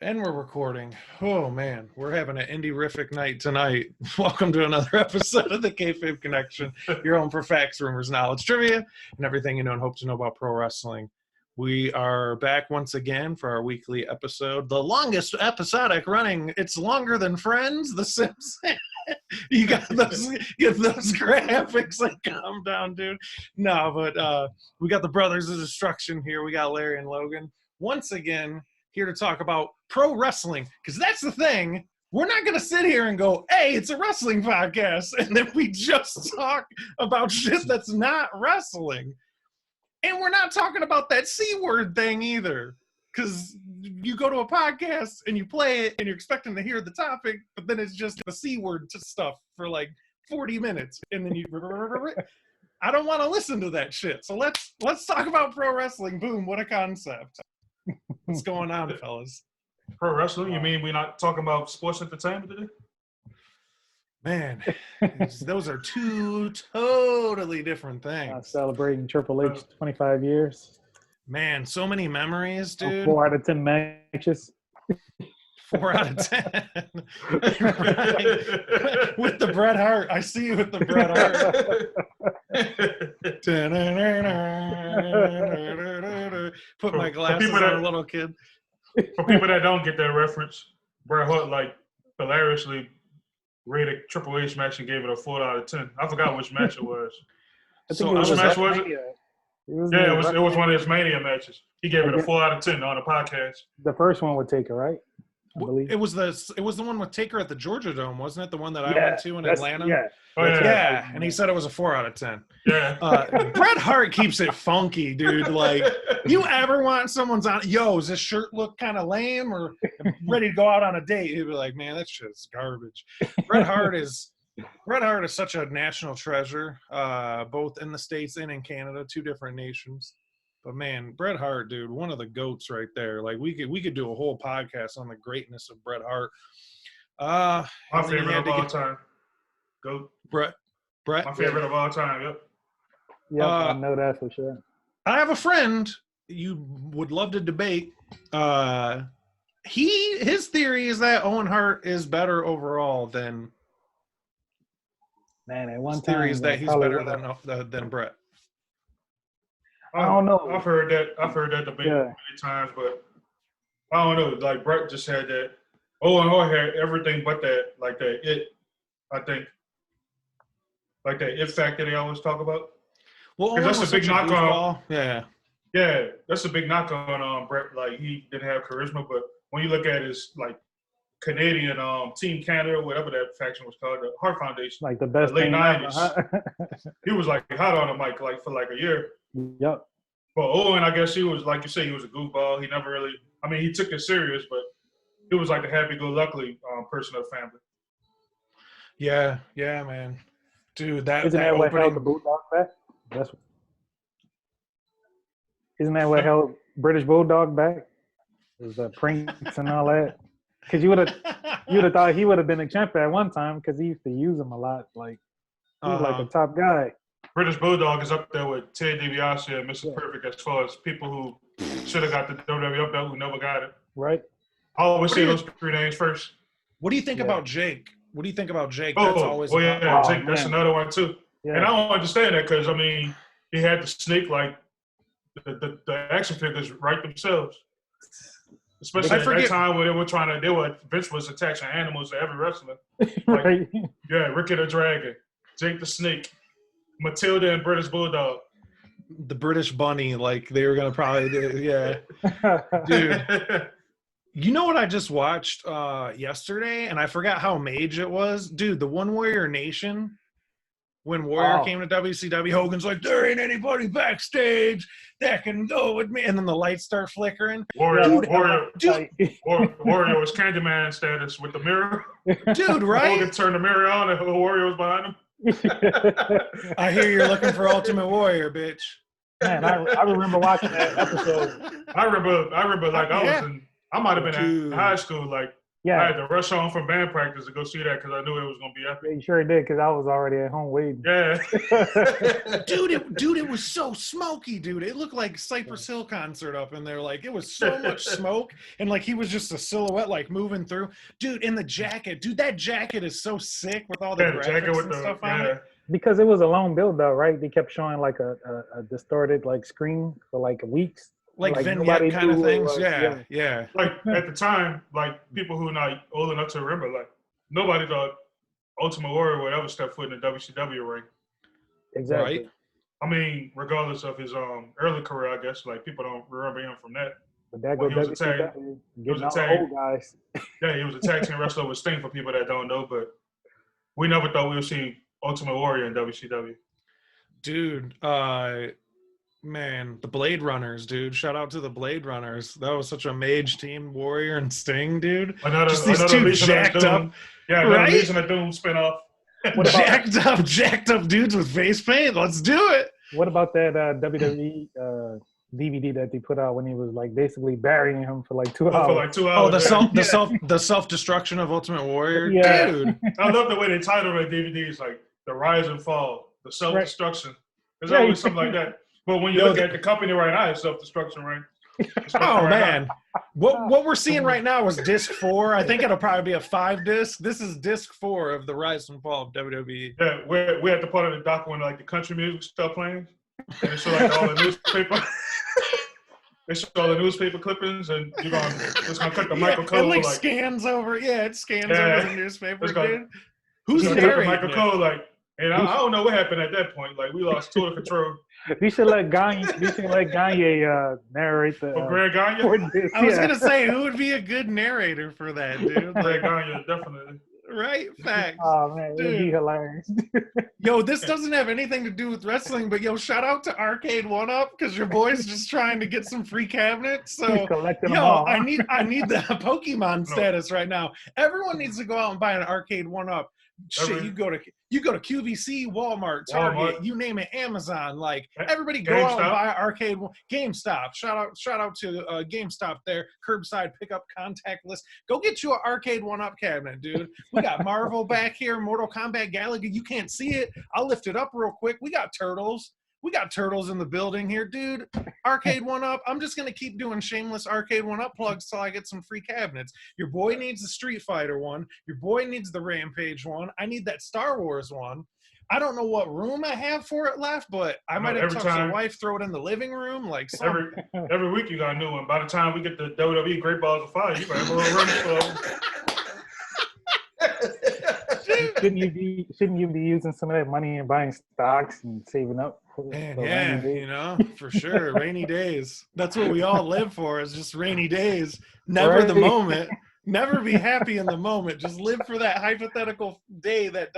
And we're recording. Oh, man. We're having an indie-rific night tonight. Welcome to another episode of the Kayfabe Connection, your home for facts, rumors, knowledge, trivia, and everything you know and hope to know about pro wrestling. We are back once again for our weekly episode, the longest episodic running. It's longer than Friends, The Simpsons. You got those, get those graphics. Like, calm down, dude. No, but we got the Brothers of Destruction here. We got Larry and Logan. Once again, here to talk about pro wrestling, because that's the thing. We're not going to sit here and go, hey, it's a wrestling podcast, and then we just talk about shit that's not wrestling. And we're not talking about that C-word thing either, because you go to a podcast and you play it and you're expecting to hear the topic, but then it's just the C-word stuff for like 40 minutes, and then you... I don't want to listen to that shit. So let's talk about pro wrestling. Boom, what a concept. What's going on, fellas? Pro wrestling? You mean we're not talking about sports entertainment today? Man, those are two totally different things. Celebrating Triple H 25 years. Man, so many memories, dude. 4 out of 10 matches. 4 out of 10. Right. With the Bret Hart. I see you with the Bret Hart. Put my glasses on a little kid. For people that don't get that reference, Bret Hart hilariously rated Triple H match and gave it a 4 out of 10. I forgot which match it was. Which match was it? It was one of his Mania matches. He gave it a 4 out of 10 on the podcast. The first one with Taker, right? I believe. It was the one with Taker at the Georgia Dome, wasn't it? The one that I went to in Atlanta? Yeah. Yeah, and he said it was a 4 out of 10. Yeah. Bret Hart keeps it funky, dude. Like, you ever want someone's on, yo, does this shirt look kind of lame or ready to go out on a date? He'd be like, man, that shit's garbage. Bret Hart is such a national treasure, both in the States and in Canada, 2 different nations. But man, Bret Hart, dude, one of the GOATs right there. Like, we could do a whole podcast on the greatness of Bret Hart. My favorite of all time. GOAT. Bret. My favorite of all time, yep. Yep, I know that for sure. I have a friend you would love to debate. His theory is that Owen Hart is better overall than. Man, at one his time theory is that he's better than Bret. I don't know. I've heard that debate many times, but I don't know. Like, Bret just had that. Owen Hart had everything but that, like that it. I think, like that it factor they always talk about. Well, that's a big knock on. Yeah, that's a big knock on Bret. Like, he didn't have charisma, but when you look at his like Canadian Team Canada, whatever that faction was called, the Hart Foundation, like the best late '90s, he was like hot on the mic like for like a year. Yep. But Owen, I guess he was, like you say, he was a goofball. He never really, I mean, he took it serious, but he was like the happy-go-lucky person of the family. Yeah, man. Dude, Isn't that what held the Bulldog back? Isn't that what held British Bulldog back? Was the pranks and all that? Because you would have thought he would have been a champ at one time because he used to use him a lot. Like, he was like a top guy. British Bulldog is up there with Ted DiBiase and Mr. Perfect as far as people who should have got the WWF belt who never got it. Right. I always say those 3 names first. What do you think about Jake? What do you think about Jake? Jake. That's another one too. Yeah. And I don't understand that because, I mean, he had the snake like the action figures right themselves. Especially at that time when Vince was attaching animals to every wrestler. Like, right. Yeah, Ricky the Dragon, Jake the Snake, Matilda and British Bulldog. The British Bunny, like they were going to probably do, yeah. Dude, you know what I just watched yesterday? And I forgot how mage it was. Dude, the One Warrior Nation, when Warrior came to WCW, Hogan's like, there ain't anybody backstage that can go with me. And then the lights start flickering. Warrior was Candyman status with the mirror. Dude, right? Hogan turned the mirror on and the Warrior was behind him. I hear you're looking for Ultimate Warrior, bitch. Man, I remember watching that episode. I remember like I might have been in high school, like Yeah. I had to rush on from band practice to go see that because I knew it was gonna be epic. Yeah, you sure did, because I was already at home waiting. Yeah. dude, it was so smoky, dude. It looked like Cypress Hill concert up in there. Like, it was so much smoke, and like he was just a silhouette, like moving through. Dude, in the jacket, dude, that jacket is so sick with all the graphics and stuff on it. Because it was a long build, though, right? They kept showing like a distorted like screen for like weeks. Like vignette kind of things. Yeah. Like at the time, like people who are not old enough to remember, like nobody thought Ultimate Warrior would ever step foot in the WCW ring. Exactly. Right? I mean, regardless of his early career, I guess like people don't remember him from that. But that goes WCW, getting all the old guys. Yeah, he was a tag team wrestler with Sting for people that don't know, but we never thought we would see Ultimate Warrior in WCW. Dude, man, the Blade Runners, dude. Shout out to the Blade Runners. That was such a mage team, Warrior and Sting, dude. Just these two jacked up. Yeah, another Legion of Doom spinoff. Jacked up dudes with face paint. Let's do it. What about that WWE DVD that they put out when he was like basically burying him for like 2 hours? For like 2 hours. Oh, the self-destruction of Ultimate Warrior. Yeah. Dude. I love the way they title the DVDs, like the rise and fall, the self-destruction. There's always something like that. But when you look at the company right now, it's self-destruction, right? Oh man, what we're seeing right now is disc 4. I think it'll probably be a 5-disc. This is disc 4 of the rise and fall of WWE. Yeah, we're at the part of the doc when like the country music stuff playing, and they show like all the newspaper. They show all the newspaper clippings, and it's gonna cut the Michael Cole. It like scans over. Yeah, it scans over the newspaper. Dude. Who's narrating Michael Cole? Like, and I don't know what happened at that point. Like, we lost total control. We should let Gagne narrate the. Greg Gagne? I was gonna say, who would be a good narrator for that, dude? Greg Gagne, definitely. Right? Facts. Oh man, it'd be hilarious. Yo, this doesn't have anything to do with wrestling, but yo, shout out to Arcade 1-Up because your boy's just trying to get some free cabinets. So he's collecting them all. I need the Pokemon status right now. Everyone needs to go out and buy an Arcade 1-Up. Shit, you go to QVC, Walmart, Target, you name it, Amazon. Like everybody go out and buy Arcade. GameStop. Shout out to GameStop there. Curbside pickup, contactless. Go get you an Arcade 1-Up cabinet, dude. We got Marvel back here, Mortal Kombat Galaga. You can't see it. I'll lift it up real quick. We got Turtles. We got Turtles in the building here, dude. Arcade 1-Up. I'm just going to keep doing shameless Arcade 1-Up plugs till I get some free cabinets. Your boy needs the Street Fighter one. Your boy needs the Rampage one. I need that Star Wars one. I don't know what room I have for it left, but I might have touched the wife, throw it in the living room. Like every week you got a new one. By the time we get the WWE Great Balls of Fire, you better have a little run. Shouldn't you be using some of that money and buying stocks and saving up? Yeah, for sure. Rainy days. That's what we all live for, is just rainy days. Never the moment. Never be happy in the moment. Just live for that hypothetical day that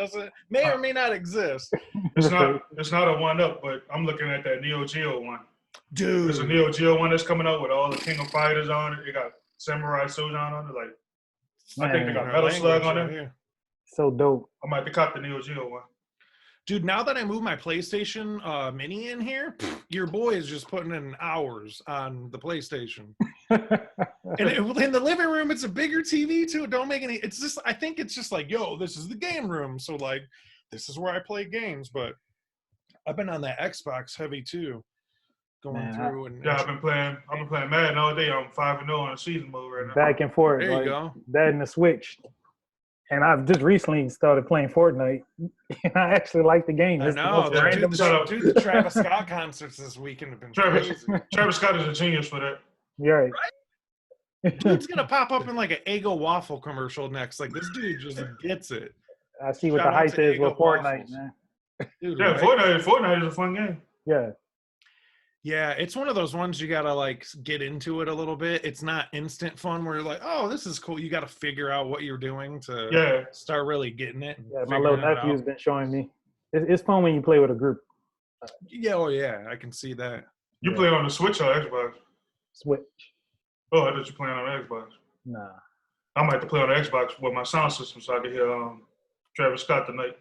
may or may not exist. It's not a 1-Up, but I'm looking at that Neo Geo one. Dude. There's a Neo Geo one that's coming up with all the King of Fighters on it. It got Samurai Shodown on it. Like, I think they got Metal Slug on it. So dope. I might have caught the Neo Geo one. Dude, now that I moved my PlayStation Mini in here, your boy is just putting in hours on the PlayStation. And in the living room, it's a bigger TV too. It don't make any. It's just, I think it's just like, yo, this is the game room. So like, this is where I play games. But I've been on that Xbox heavy too, going through and. Yeah, I've been playing Madden all day. I'm 5-0 on the season mode right now. Back and forth. There you go. That and the Switch. And I've just recently started playing Fortnite, and I actually like the game. I know. Dude, the Travis Scott concerts this weekend have been crazy. Travis Scott is a genius for that. Yeah. Right. Dude's going to pop up in like an Eggo waffle commercial next. Like, this dude just gets it. I see what the hype is with Fortnite, man. Dude, yeah, right? Fortnite is a fun game. Yeah. Yeah, it's one of those ones you gotta like get into it a little bit. It's not instant fun where you're like, oh, this is cool. You gotta figure out what you're doing to start really getting it. Yeah, my little nephew's been showing me. It's fun when you play with a group. Yeah, I can see that. You play on the Switch or Xbox? Switch. Oh, I thought you playing on Xbox. Nah. I might have to play on the Xbox with my sound system so I can hear Travis Scott tonight.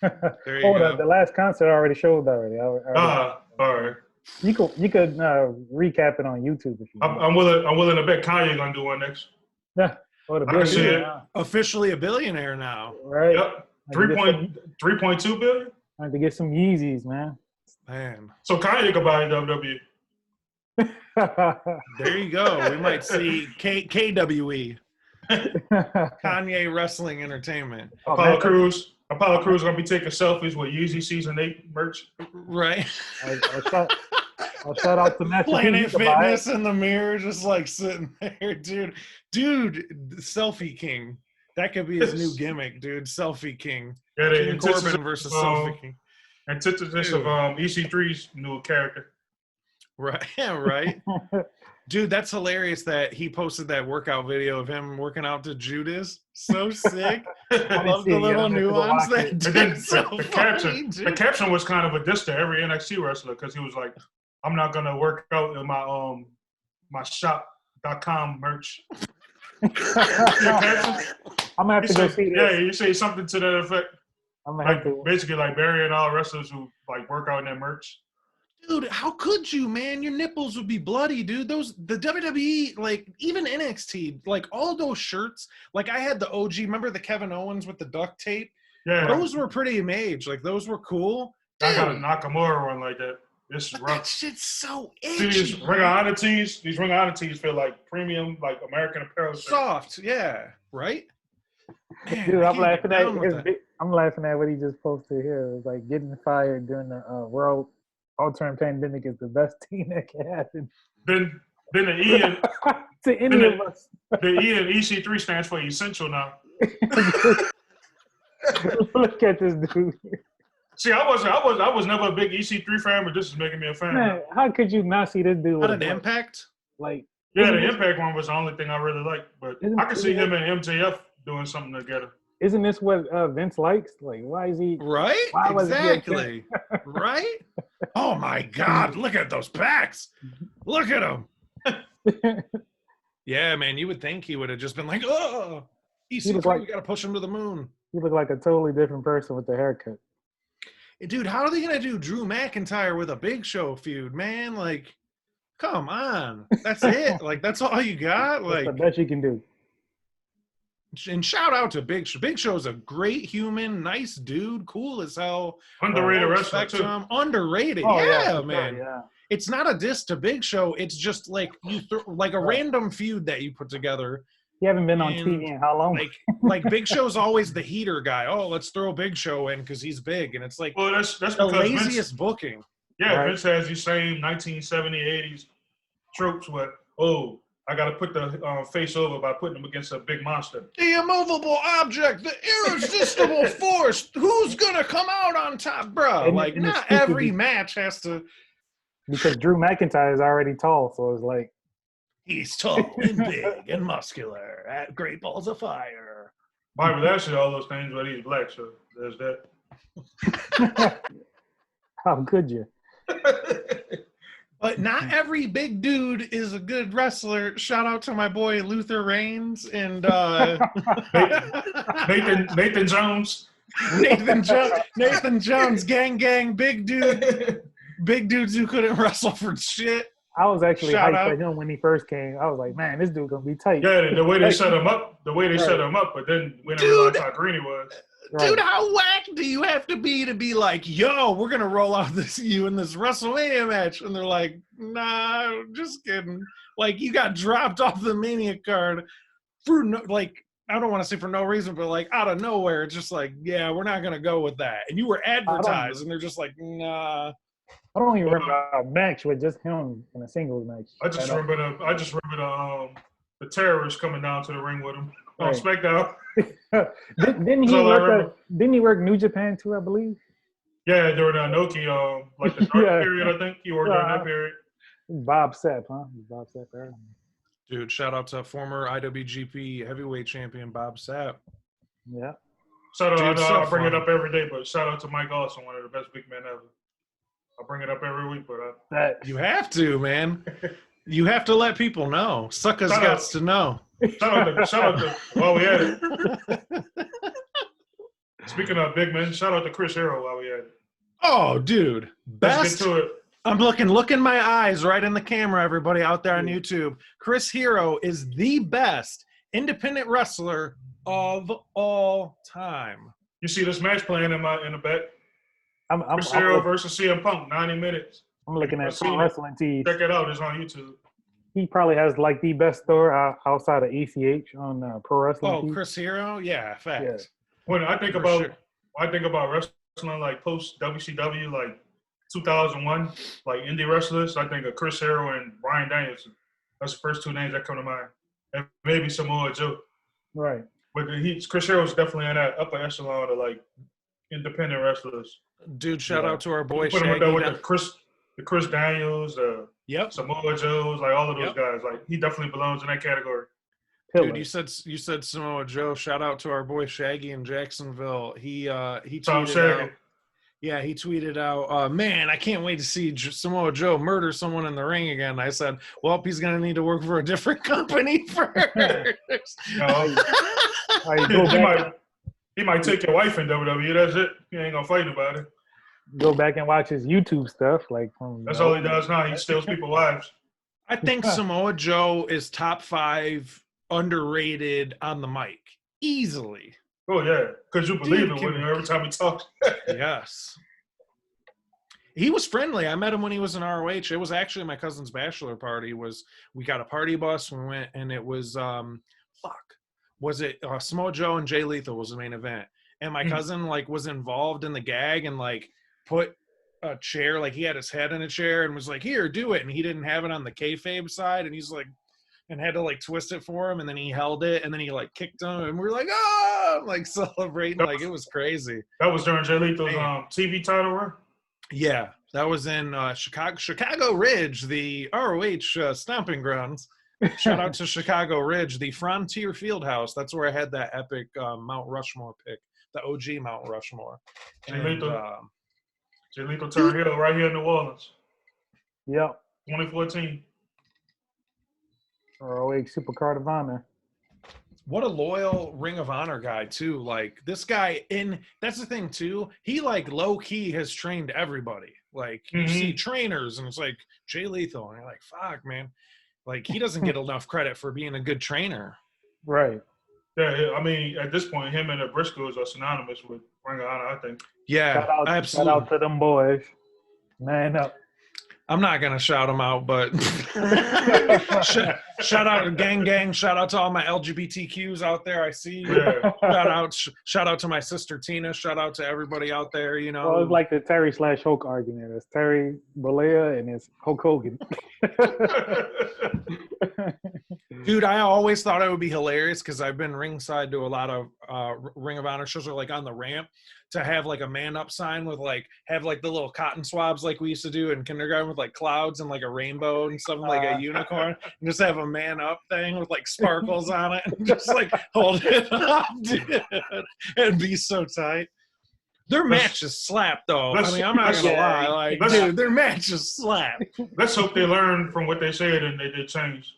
There you go. The last concert I already showed already. All right. You could recap it on YouTube if you want. I'm willing to bet Kanye gonna do one next. Yeah. Oh, I can see it. Officially a billionaire now. Right. Yep. 3.2 billion. I had to get some Yeezys, man. Man. So Kanye could buy WWE. There you go. We might see KWE. Kanye Wrestling Entertainment. Apollo Crews gonna be taking selfies with Yeezy Season 8 merch. Right. I'll shout out to Master Planet Fitness in the mirror, just like sitting there, dude. Selfie King. That could be his new gimmick, dude. Selfie King. Yeah, King Corbin versus Selfie King. Antithesis of EC3's new character. Right, yeah, right. Dude, that's hilarious that he posted that workout video of him working out to Judas. So sick. I love the little nuance that the caption was kind of a diss to every NXT wrestler because he was like, I'm not gonna work out in my shop.com merch. I'm gonna have to go see this. Yeah, you say something to that effect. I'm gonna have to basically like burying all wrestlers who like work out in their merch. Dude, how could you, man? Your nipples would be bloody, dude. The WWE, like even NXT, like all those shirts. Like I had the OG. Remember the Kevin Owens with the duct tape? Yeah, those were pretty mage. Like those were cool. I got a Nakamura one like that. This is rough. That shit's so itchy. See, these Ring of Honor tees feel like premium, like American Apparel. Soft, yeah, right. Man, dude, I'm laughing at what he just posted here. It was like getting fired during the world all-term pandemic is the best thing that can happen. Then the E and to any of us. The E and EC3 stands for essential now. Look at this dude. See, I was never a big EC3 fan, but this is making me a fan. Man, how could you not see this dude? What an impact! Like, yeah, the Impact one was the only thing I really liked, but I could see him and MJF doing something together. Isn't this what Vince likes? Like, why is he? Right? Exactly. Right? Oh my God! Look at those backs. Look at them. Yeah, man. You would think he would have just been like, "Oh, EC3, we got to push him to the moon." He looked like a totally different person with the haircut. Dude, how are they gonna do Drew McIntyre with a Big Show feud, man? Like, come on. That's it. Like, that's all you got. Like, that's the best you can do. And shout out to Big Show. Big Show's a great human, nice dude, cool as hell. Underrated wrestler too. Underrated, oh, yeah, man. Sure, yeah. It's not a diss to Big Show. It's just like like a random feud that you put together. You haven't been on TV in how long? Like Big Show's always the heater guy. Oh, let's throw Big Show in because he's big, and it's like that's the laziest booking. Yeah, right. Vince has these same 1970s, 80s tropes where I got to put the face over by putting him against a big monster. The immovable object, the irresistible force. Who's gonna come out on top, bro? Like not every match has to. Because Drew McIntyre is already tall, so it's like. He's tall and big and muscular at Great Balls of Fire. Bobby Lashley, all those things, but he's black, so there's that. How could you? But not every big dude is a good wrestler. Shout out to my boy Luther Reigns and Nathan Jones. Nathan Jones, gang, big dude. Big dudes who couldn't wrestle for shit. I was actually hyped for him when he first came. I was like, man, this dude gonna be tight. Yeah, the way they set him up, but then we didn't realize how green he was. Dude, how whack do you have to be like, yo, we're gonna roll out you in this WrestleMania match? And they're like, nah, just kidding. Like you got dropped off the Mania card for I don't want to say for no reason, but like out of nowhere, it's just like, yeah, we're not gonna go with that. And you were advertised, and they're just like, nah. I don't even remember a match with just him in a singles match. I just remember the terrorists coming down to the ring with him on SmackDown. Didn't he work New Japan too, I believe? Yeah, during the Inoki, like the dark period, I think he worked during that period. Bob Sapp, huh? Bob Sapp there. Dude, shout out to former IWGP heavyweight champion Bob Sapp. Yeah. Shout out, I bring it up every day, but shout out to Mike Austin, one of the best big men ever. I bring it up every week, but you have to, man. You have to let people know. Suckers got to know. Shout out to while we at it. Speaking of big men, shout out to Chris Hero while we at it. Oh, dude. Best. Let's get to it. I'm look in my eyes right in the camera, everybody out there on YouTube. Chris Hero is the best independent wrestler of all time. You see this match playing in the back? Chris Hero versus CM Punk, 90 minutes. I'm looking at Pro Wrestling Tees. Check it out. It's on YouTube. He probably has like the best store outside of ACH on Pro Wrestling Tees. Chris Hero? Yeah, facts. Yeah. When I think about wrestling like post WCW, like 2001, like indie wrestlers, I think of Chris Hero and Bryan Danielson. That's the first two names that come to mind. And maybe Samoa Joe. Right. But Chris Hero is definitely in that upper echelon of like independent wrestlers. Dude, shout out to our boy Shaggy. Put him with the Chris Daniels, yep, Samoa Joes, like all of those guys. Like he definitely belongs in that category. Dude, you said Samoa Joe. Shout out to our boy Shaggy in Jacksonville. He tweeted out. Yeah, he tweeted out, man, I can't wait to see Samoa Joe murder someone in the ring again. I said, well, he's going to need to work for a different company first. He might take your wife in WWE. That's it. He ain't going to fight about it. Go back and watch his YouTube stuff. That's all he does now. He steals people's wives. I think Samoa Joe is top 5 underrated on the mic. Easily. Oh, yeah, because you believe it every time he talks. Yes. He was friendly. I met him when he was in ROH. It was actually my cousin's bachelor party. We got a party bus. We went, and it was, was it Samoa Joe and Jay Lethal was the main event. And my cousin, was involved in the gag and, put a chair, he had his head in a chair and was like, here, do it. And he didn't have it on the kayfabe side. And he's like, and had to twist it for him, and then he held it, and then he kicked him, and we were like, oh, celebrating, it was crazy. That was during Jay Lethal's TV title run? Yeah, that was in Chicago Ridge, the ROH stomping grounds. Shout out to Chicago Ridge, the Frontier Fieldhouse. That's where I had that epic Mount Rushmore pick, the OG Mount Rushmore. Jay Lethal turned heel right here in New Orleans. Yep. 2014. ROH Supercard of Honor. What a loyal Ring of Honor guy, too. This guy, that's the thing, too. He, low-key has trained everybody. You see trainers, and it's Jay Lethal, and you're like, fuck, man. He doesn't get enough credit for being a good trainer. Right. Yeah, I mean, at this point, him and the Briscoes are synonymous with Ring of Honor, I think. Yeah, absolutely. Shout out to them boys. Man up. I'm not going to shout them out, but shout out to Gang. Shout out to all my LGBTQs out there. I see you. Yeah. Shout out to my sister Tina. Shout out to everybody out there, Well, it's like the Terry/Hulk argument. It's Terry Bollea and it's Hulk Hogan. Dude, I always thought it would be hilarious because I've been ringside to a lot of Ring of Honor shows, or on the ramp, to have a man up sign with have the little cotton swabs we used to do in kindergarten with clouds and a rainbow and something a unicorn, and just have a man up thing with sparkles on it and just hold it up, dude. It'd be so tight. Their matches slap though. I mean, I'm not gonna lie, dude, their matches slap. Let's hope they learn from what they said and they did change.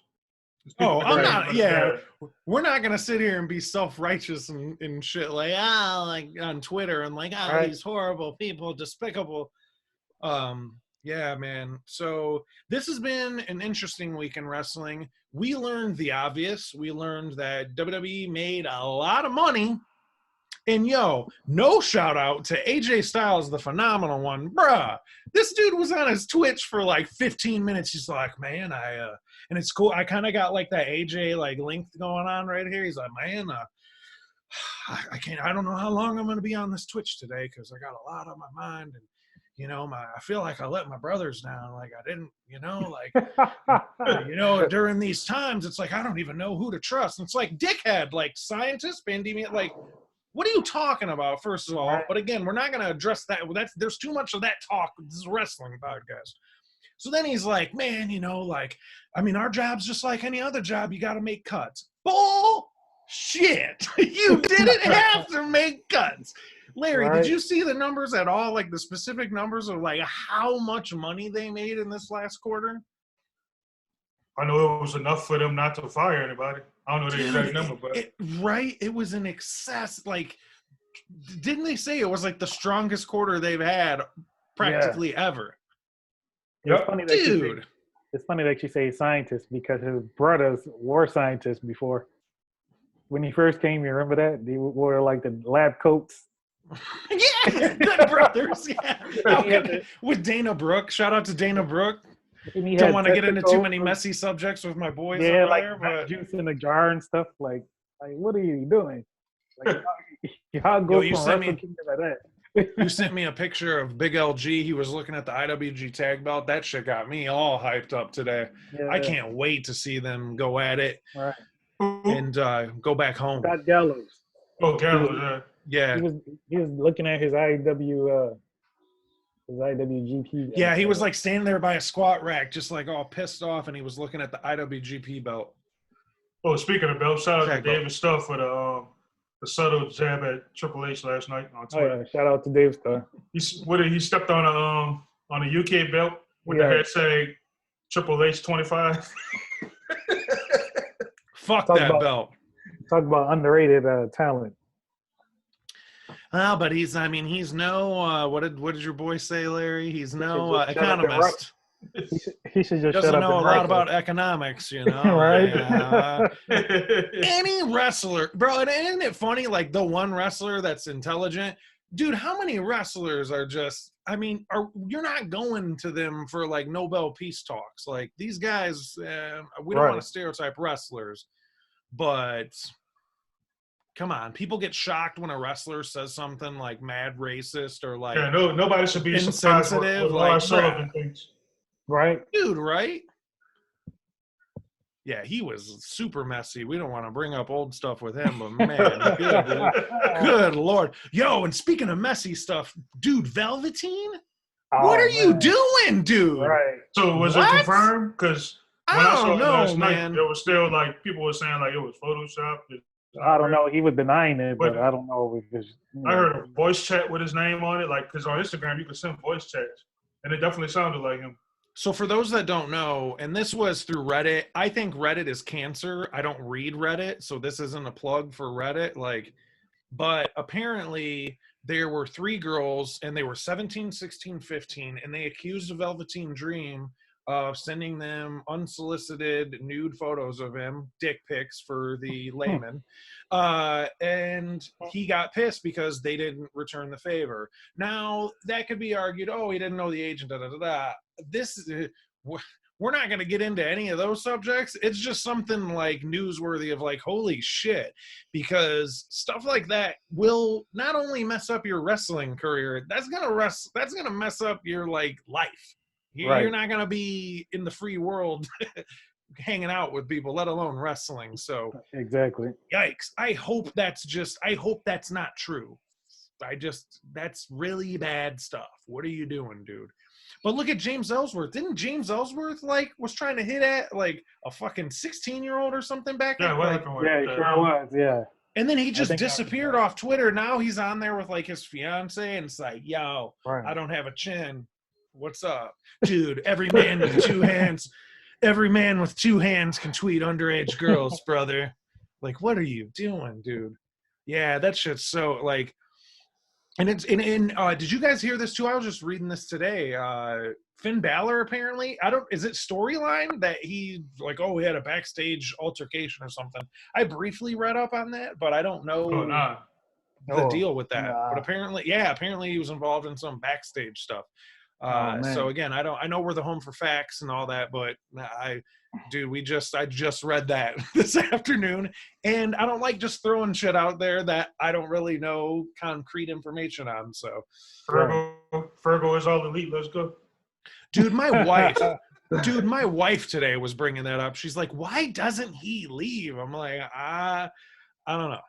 I'm not. Yeah, we're not gonna sit here and be self-righteous and shit on Twitter and these horrible people, despicable. Yeah, man. So this has been an interesting week in wrestling. We learned the obvious. We learned that WWE made a lot of money. And no shout out to AJ Styles, the phenomenal one, bruh. This dude was on his Twitch for 15 minutes. He's like, man, and it's cool. I kind of got that AJ length going on right here. He's like, man, I don't know how long I'm going to be on this Twitch today because I got a lot on my mind, and I feel like I let my brothers down. I didn't, during these times, it's I don't even know who to trust. And it's dickhead, scientist, pandemic, what are you talking about, first of all? But again, we're not going to address that. There's too much of that talk. This is a wrestling podcast. So then he's like, man, our job's just like any other job. You got to make cuts. Bullshit. You didn't have to make cuts. Larry, did you see the numbers at all? The specific numbers of how much money they made in this last quarter? I know it was enough for them not to fire anybody. I don't know the exact number, but it was in excess. Didn't they say it was the strongest quarter they've had practically ever? It's funny that you say scientists because his brothers were scientists before. when he first came, you remember that? They wore like the lab coats. Yeah, the brothers. Yeah, with Dana Brooke. Shout out to Dana Brooke. Don't want to get into too many messy subjects with my boys. Yeah, like there, but juice in a jar and stuff. Like what are you doing? Like, y'all go from Wrestle Kingdom like that. You sent me a picture of Big LG. He was looking at the IWG tag belt. That shit got me all hyped up today. Yeah. I can't wait to see them go at it and go back home. Got Gallows. Oh, Gallows, yeah. He was looking at his IWGP. Yeah, he was like standing there by a squat rack, just like all pissed off, and he was looking at the IWGP belt. Oh, speaking of belts, shout out to David Stuff for the subtle jab at Triple H last night on Twitter. Oh, yeah. Shout out to Dave Stuff. He stepped on a UK belt with the head saying Triple H 25. Fuck that belt. Talk about underrated talent. But he's no, what did your boy say, Larry? He's no economist. He should just doesn't know a lot about economics, you know. Right? Any wrestler, bro, and isn't it funny, like the one wrestler that's intelligent, dude, how many wrestlers are just, you're not going to them for like Nobel Peace Talks. Like these guys, we don't want to stereotype wrestlers, but come on, people get shocked when a wrestler says something like mad racist or like nobody should be insensitive. Like Sullivan things. Right, dude. Right? Yeah, he was super messy. We don't want to bring up old stuff with him, but man, good Lord. Yo, and speaking of messy stuff, dude, Velveteen? What are you doing, dude? Right. So was it confirmed? Because when I saw it last man. night, there was still like people were saying like it was photoshopped. I don't know. He was denying it, but I don't know because I heard a voice chat with his name on it, like because on Instagram you could send voice chats, and it definitely sounded like him. So for those that don't know, and this was through Reddit, I think Reddit is cancer. I don't read Reddit, so this isn't a plug for Reddit. But apparently there were 3 girls, and they were 17, 16, 15, and they accused the Velveteen Dream of sending them unsolicited nude photos of him, dick pics for the layman. And he got pissed because they didn't return the favor. Now, that could be argued, he didn't know the agent, we're not going to get into any of those subjects. It's just something like newsworthy of like, holy shit, because stuff like that will not only mess up your wrestling career, that's going to mess up your like life. You're not going to be in the free world hanging out with people, let alone wrestling. So exactly. Yikes. I hope that's not true. That's really bad stuff. What are you doing, dude? But look at James Ellsworth. Didn't James Ellsworth was trying to hit at like a fucking 16-year-old or something back then? Yeah, he sure was, yeah. And then he just disappeared off Twitter. Now he's on there with like his fiance, and it's like, yo, I don't have a chin. What's up? Dude, every man with 2 hands can tweet underage girls, brother. Like, what are you doing, dude? Yeah, that shit's so like, and it's did you guys hear this too? I was just reading this today. Finn Balor apparently, is it storyline that he like, he had a backstage altercation or something? I briefly read up on that, but I don't know the deal with that. But apparently he was involved in some backstage stuff. So again, I know we're the home for facts and all that, but I just read that this afternoon, and I don't like just throwing shit out there that I don't really know concrete information on. So Fergo is all elite. Let's go. Dude, my wife today was bringing that up. She's like, why doesn't he leave? I'm like, I don't know.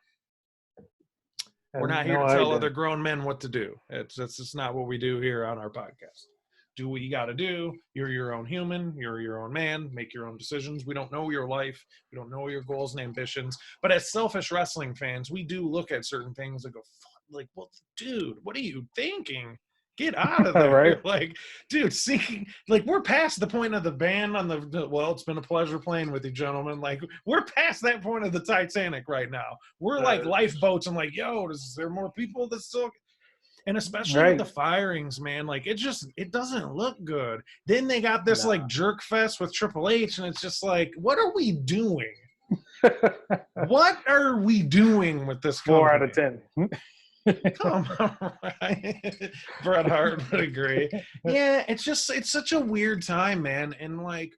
We're not here to tell other grown men what to do. That's just not what we do here on our podcast. Do what you got to do. You're your own human. You're your own man. Make your own decisions. We don't know your life. We don't know your goals and ambitions. But as selfish wrestling fans, we do look at certain things and go, like, well, dude, what are you thinking? Get out of there. Right? Like, dude, we're past the point of the ban on it's been a pleasure playing with you, gentlemen. Like, we're past that point of the Titanic right now. We're like lifeboats. I'm like, yo, is there more people that still... And especially with the firings, man, like it doesn't look good. Then they got this like jerk fest with Triple H, and it's just like, what are we doing? What are we doing with this company? 4 out of 10. Come on, right? Bret Hart would agree. Yeah, it's such a weird time, man. And like,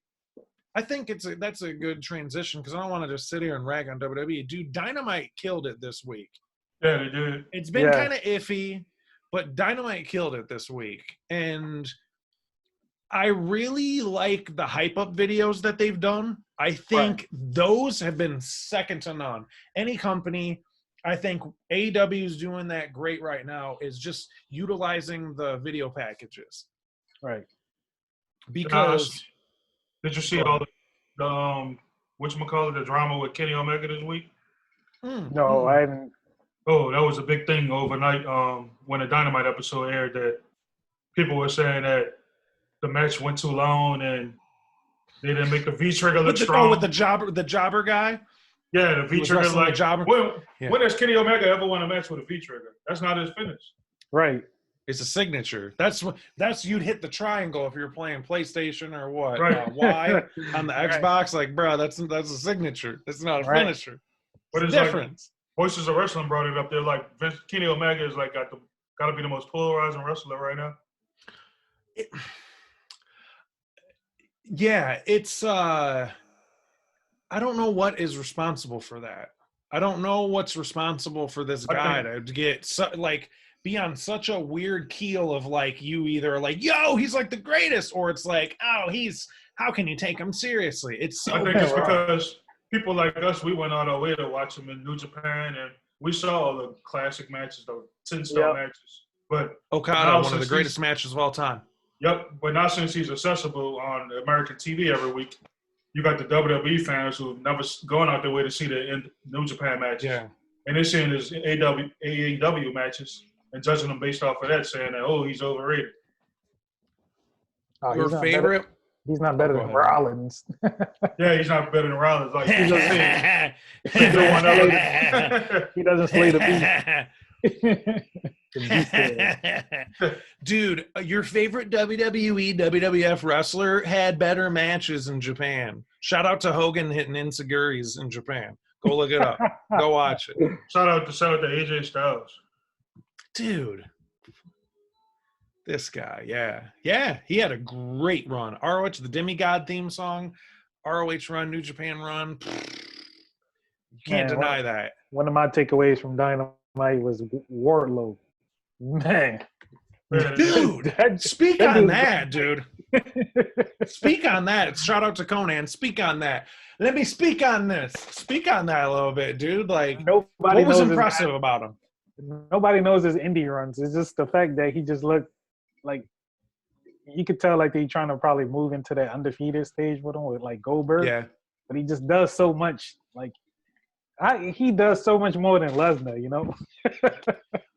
I think that's a good transition because I don't want to just sit here and rag on WWE. Dude, Dynamite killed it this week. Yeah, they did. It's been kind of iffy, but Dynamite killed it this week. And I really like the hype up videos that they've done. I think those have been second to none. Any company, I think AEW is doing that great right now, is just utilizing the video packages. Right. Because did you see all the whatchamacallit, the drama with Kenny Omega this week? No, I haven't. Oh, that was a big thing overnight when the Dynamite episode aired, that people were saying that the match went too long and they didn't make the V-trigger look strong. Oh, with the jobber guy? Yeah, the V-trigger. Like, jobber. When has Kenny Omega ever won a match with a V-trigger? That's not his finish. Right. It's a signature. That's you'd hit the triangle if you're playing PlayStation or what? Right. Y on the Xbox. Like, bro, that's a signature. That's not a finisher. But it's difference. Like, Voices of Wrestling brought it up there. Like, Kenny Omega is like got to be the most polarizing wrestler right now. Yeah, it's I don't know what is responsible for that. I don't know what's responsible for this guy to get be on such a weird keel of like, you either like, yo, he's like the greatest, or it's like, oh, how can you take him seriously? It's so I think it's because people like us, we went out our way to watch him in New Japan, and we saw all the classic matches, the 10-star matches. But Okada, one of the greatest matches of all time. Yep, but now since he's accessible on American TV every week, you got the WWE fans who never going out their way to see the New Japan matches. Yeah. And they're seeing his AEW matches and judging them based off of that, saying that, oh, he's overrated. Your favorite? He's not better than Rollins. Yeah, he's not better than Rollins. Like, he doesn't slay the beat. Dude, your favorite WWE, WWF wrestler had better matches in Japan. Shout out to Hogan hitting Insiguri's in Japan. Go look it up. Go watch it. Shout out to AJ Styles. Dude. This guy, yeah, he had a great run. ROH, the Demigod theme song, ROH run, New Japan run. You can't deny that. One of my takeaways from Dynamite was Wardlow. Man, dude, speak on that, dude. Speak on that. Shout out to Conan. Speak on that. Let me speak on this. Speak on that a little bit, dude. Like, what was impressive about him? Nobody knows his indie runs. It's just the fact that he just looked like, you could tell like they trying to probably move into that undefeated stage with him, with like Goldberg. Yeah. But he just does so much. Like, he does so much more than Lesnar, you know?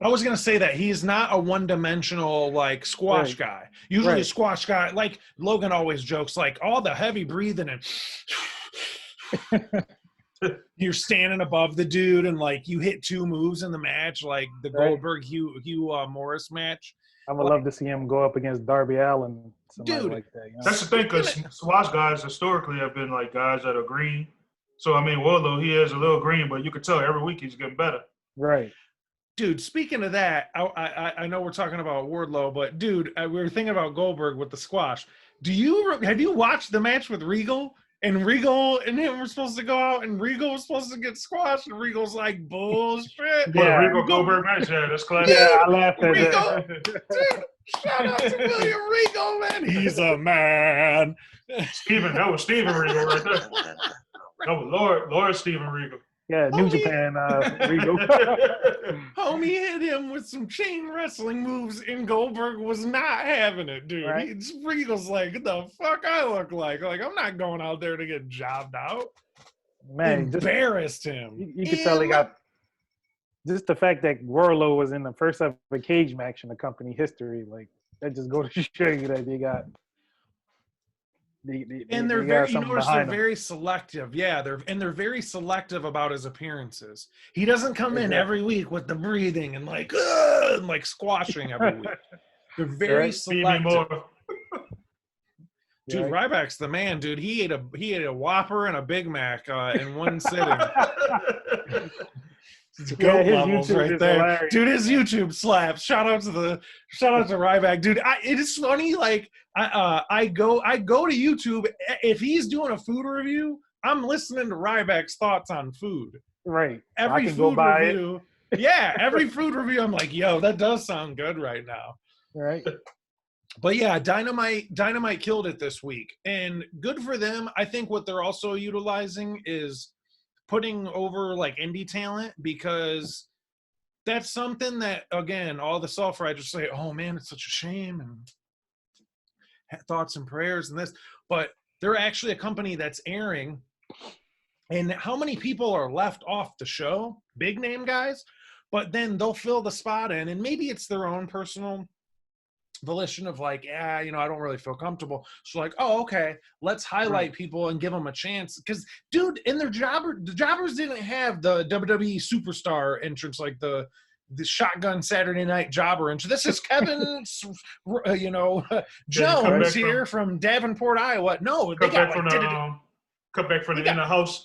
I was going to say that he's not a one-dimensional, like, squash guy. Usually a squash guy, like Logan always jokes, like, all the heavy breathing and you're standing above the dude and, like, you hit 2 moves in the match, like the Goldberg-Hugh Morris match. I would love to see him go up against Darby Allin, somebody dude, like that. You know? That's the thing, because squash guys historically have been, like, guys that are green. So, I mean, Wardlow, he is a little green, but you can tell every week he's getting better. Right. Dude, speaking of that, I know we're talking about Wardlow, but, dude, we were thinking about Goldberg with the squash. Have you watched the match with Regal? And Regal and him were supposed to go out, and Regal was supposed to get squashed, and Regal's like, bullshit. Yeah, Regal Goldberg match, that's classic. Yeah, I laughed at Regal, that. dude, shout out to William Regal, man. He's a man. That was Steven Regal right there. That was Lord Steven Regal. Yeah, New Japan Regal. Homie hit him with some chain wrestling moves, and Goldberg was not having it, dude. Right. Regal's like, what the fuck I look like? Like, I'm not going out there to get jobbed out. Man, embarrassed him. You could tell he got just the fact that Wardlow was in the first ever cage match in the company history. Like, that just goes to show you that they got. They're very selective. Yeah, they're very selective about his appearances. He doesn't come in every week with the breathing and like squashing every week. They're very selective. Dude, right? Ryback's the man, dude. He ate a Whopper and a Big Mac in one sitting. It's goat levels YouTube right there, hilarious, dude. His man. YouTube slaps. Shout out to Ryback, dude. It is funny. Like I go to YouTube if he's doing a food review. I'm listening to Ryback's thoughts on food. Right. Every food review. Yeah, every food review. I'm like, yo, that does sound good right now. Right. But yeah, Dynamite killed it this week, and good for them. I think what they're also utilizing is putting over like indie talent, because that's something that, again, all the self-righteous say, oh man, it's such a shame, and thoughts and prayers and this, but they're actually a company that's airing. And how many people are left off the show? Big name guys, but then they'll fill the spot in, and maybe it's their own personal volition of like, I don't really feel comfortable. So like, oh, okay, let's highlight people and give them a chance. Because, dude, in the jobbers didn't have the WWE superstar entrance like the shotgun Saturday night jobber entrance. This is Kevin, Jones here from Davenport, Iowa. No, they got come back from the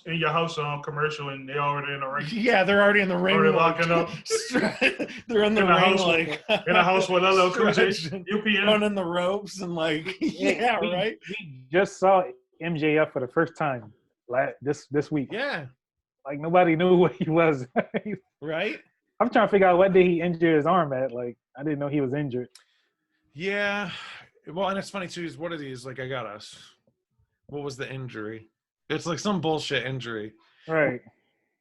in your house commercial, and they already in the ring. Yeah, they're already in the ring. Already locking up. They're in the ring, in a house with LL Cool J, UPN, running the ropes and like, right. We just saw MJF for the first time this week. Yeah, like nobody knew what he was. Right. I'm trying to figure out what did he injure his arm at. Like I didn't know he was injured. Yeah, well, and it's funny too. Is what are these? Like, I got us. What was the injury? It's like some bullshit injury. Right.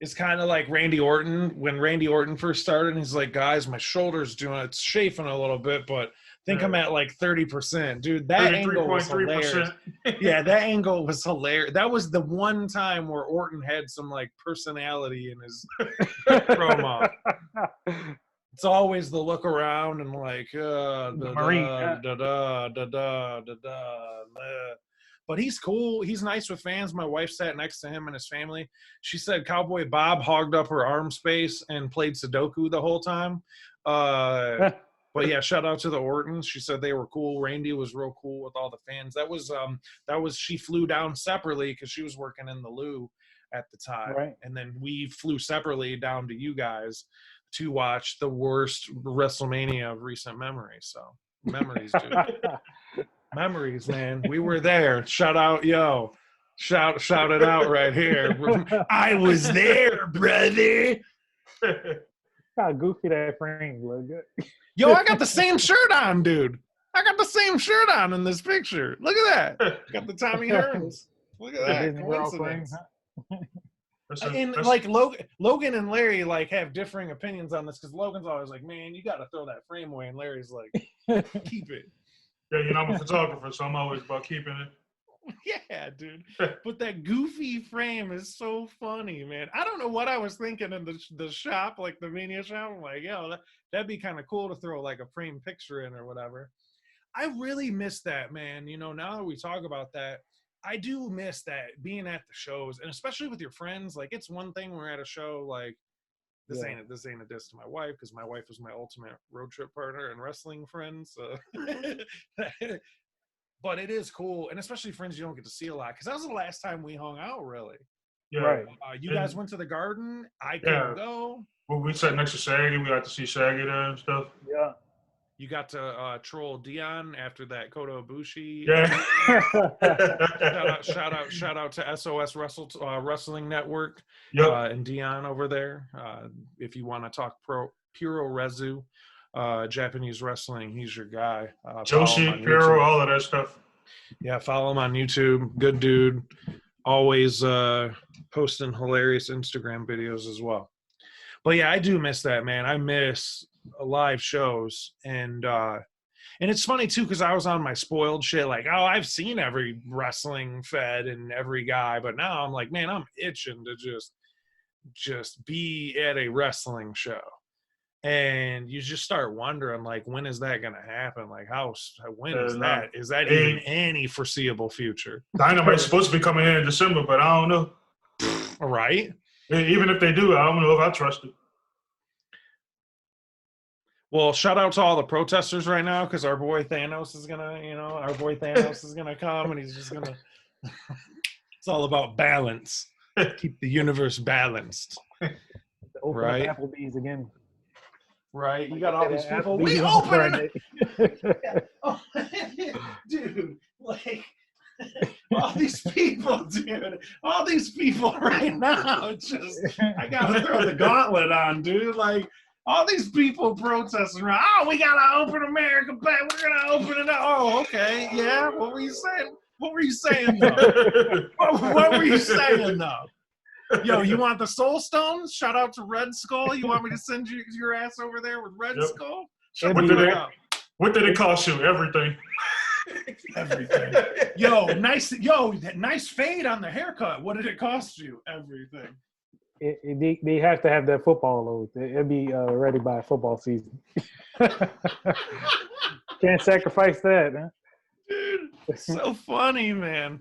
It's kind of like Randy Orton. When Randy Orton first started, he's like, guys, my shoulder's it's chafing a little bit, but I think I'm at like 30%. Dude, that angle was hilarious. Yeah, that angle was hilarious. That was the one time where Orton had some like personality in his promo. It's always the look around and like, but he's cool. He's nice with fans. My wife sat next to him and his family. She said Cowboy Bob hogged up her arm space and played Sudoku the whole time. But yeah, shout out to the Ortons. She said they were cool. Randy was real cool with all the fans. That was she flew down separately because she was working in the Lou at the time. Right. And then we flew separately down to you guys to watch the worst WrestleMania of recent memory. So memories, dude. Memories, man. We were there. Shout out, yo. Shout it out right here. I was there, brother. How goofy that frame look good. Yo, I got the same shirt on, dude. I got the same shirt on in this picture. Look at that. Got the Tommy Hearns. Look at that. Coincidence. And like Logan and Larry like have differing opinions on this, because Logan's always like, man, you got to throw that frame away, and Larry's like, keep it. Yeah, I'm a photographer, so I'm always about keeping it. Yeah, dude. But that goofy frame is so funny, man. I don't know what I was thinking in the shop, like the Mania shop. I'm like, yo, that'd be kind of cool to throw like a framed picture in or whatever. I really miss that, man. Now that we talk about that, I do miss that, being at the shows, and especially with your friends. Like, it's one thing we're at a show, like, this ain't a diss to my wife, because my wife was my ultimate road trip partner and wrestling friend. So, but it is cool, and especially friends you don't get to see a lot, because that was the last time we hung out, really. Yeah. Right. You guys went to the Garden. I couldn't go. Well, we sat next to Shaggy. We got to see Shaggy there and stuff. Yeah. You got to troll Dion after that Kota Ibushi. Yeah. shout out to SOS Wrestling Network. Yep. And Dion over there. If you want to talk Puro Rezu, Japanese wrestling, he's your guy. Joshi, Puro, all of that stuff. Yeah, follow him on YouTube. Good dude. Always posting hilarious Instagram videos as well. But yeah, I do miss that, man. I miss live shows, and it's funny too, because I was on my spoiled shit, like, oh, I've seen every wrestling fed and every guy, but now I'm like, man, I'm itching to just be at a wrestling show. And you just start wondering, like, when is that gonna happen? Like, when is that? Is that even any foreseeable future? Dynamite's supposed to be coming in December, but I don't know. Right? Even if they do, I don't know if I trust it. Well, shout out to all the protesters right now because our boy Thanos is gonna, come and he's just gonna. It's all about balance. Keep the universe balanced. Open right? up Applebee's again. Right. You got all these people. Applebee's We on open Friday. Oh, dude, like all these people, dude. All these people right now. It's just I gotta throw the gauntlet on, dude. Like all these people protesting around. Oh, we gotta open America back. We're gonna open it up. Oh, okay. Yeah. What were you saying? What were you saying though? what were you saying though? Yo, you want the Soul Stones? Shout out to Red Skull. You want me to send your ass over there with Red Skull? What did it cost you? Everything. Everything. Nice fade on the haircut. What did it cost you? Everything. They have to have that football though. It'll be ready by football season. Can't sacrifice that, huh? Dude, it's so funny, man.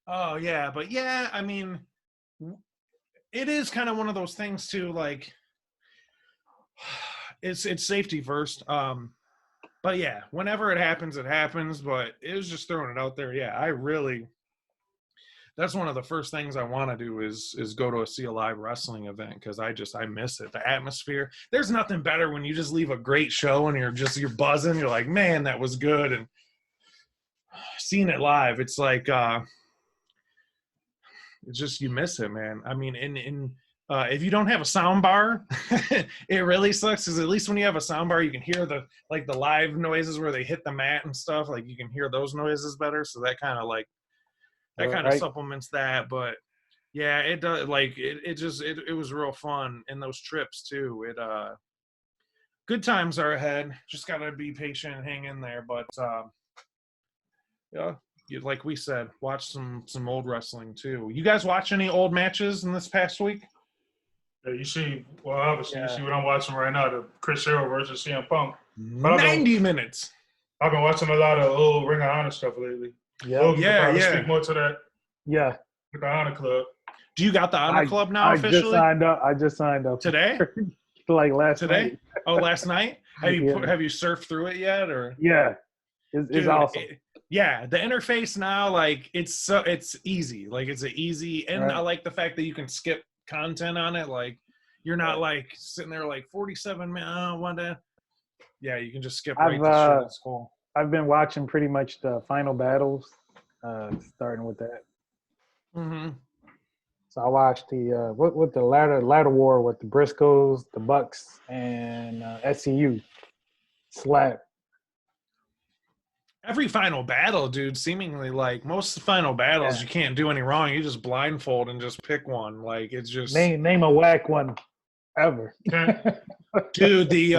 Oh yeah, but yeah, I mean, it is kind of one of those things too. Like, it's safety first. But yeah, whenever it happens, it happens. But it was just throwing it out there. Yeah, that's one of the first things I want to do is go to see a live wrestling event because I miss it. The atmosphere. There's nothing better when you just leave a great show and you're buzzing. You're like, man, that was good. And seeing it live, it's like it's just you miss it, man. I mean, if you don't have a sound bar, it really sucks because at least when you have a sound bar, you can hear the live noises where they hit the mat and stuff. Like you can hear those noises better. So that kind of supplements that. But yeah, it does. Like it was real fun in those trips too. Good times are ahead. Just gotta be patient and hang in there. But yeah. Like we said, watch some old wrestling too. You guys watch any old matches in this past week? Yeah, you see what I'm watching right now, the Chris Hero versus CM Punk. 90 minutes. I've been watching a lot of old Ring of Honor stuff lately. Yeah. Speak more to that. Yeah. The Honor Club. Do you got the Honor Club now officially? I just signed up. Today? Like last night. Oh, last night? Have you surfed through it yet or? Yeah. It's awesome. Yeah, the interface now, like it's easy. Like it's an easy, and right. I like the fact that you can skip content on it. Like you're not like sitting there like 47 minutes. Yeah, you can just skip right to shit. It's cool. I've been watching pretty much the final battles, starting with that. Mm-hmm. So I watched the what the ladder war with the Briscoes, the Bucks, and SCU. Slap. Every final battle, dude, seemingly like most of the final battles, you can't do any wrong. You just blindfold and just pick one. Like it's just name a whack one ever. Dude, the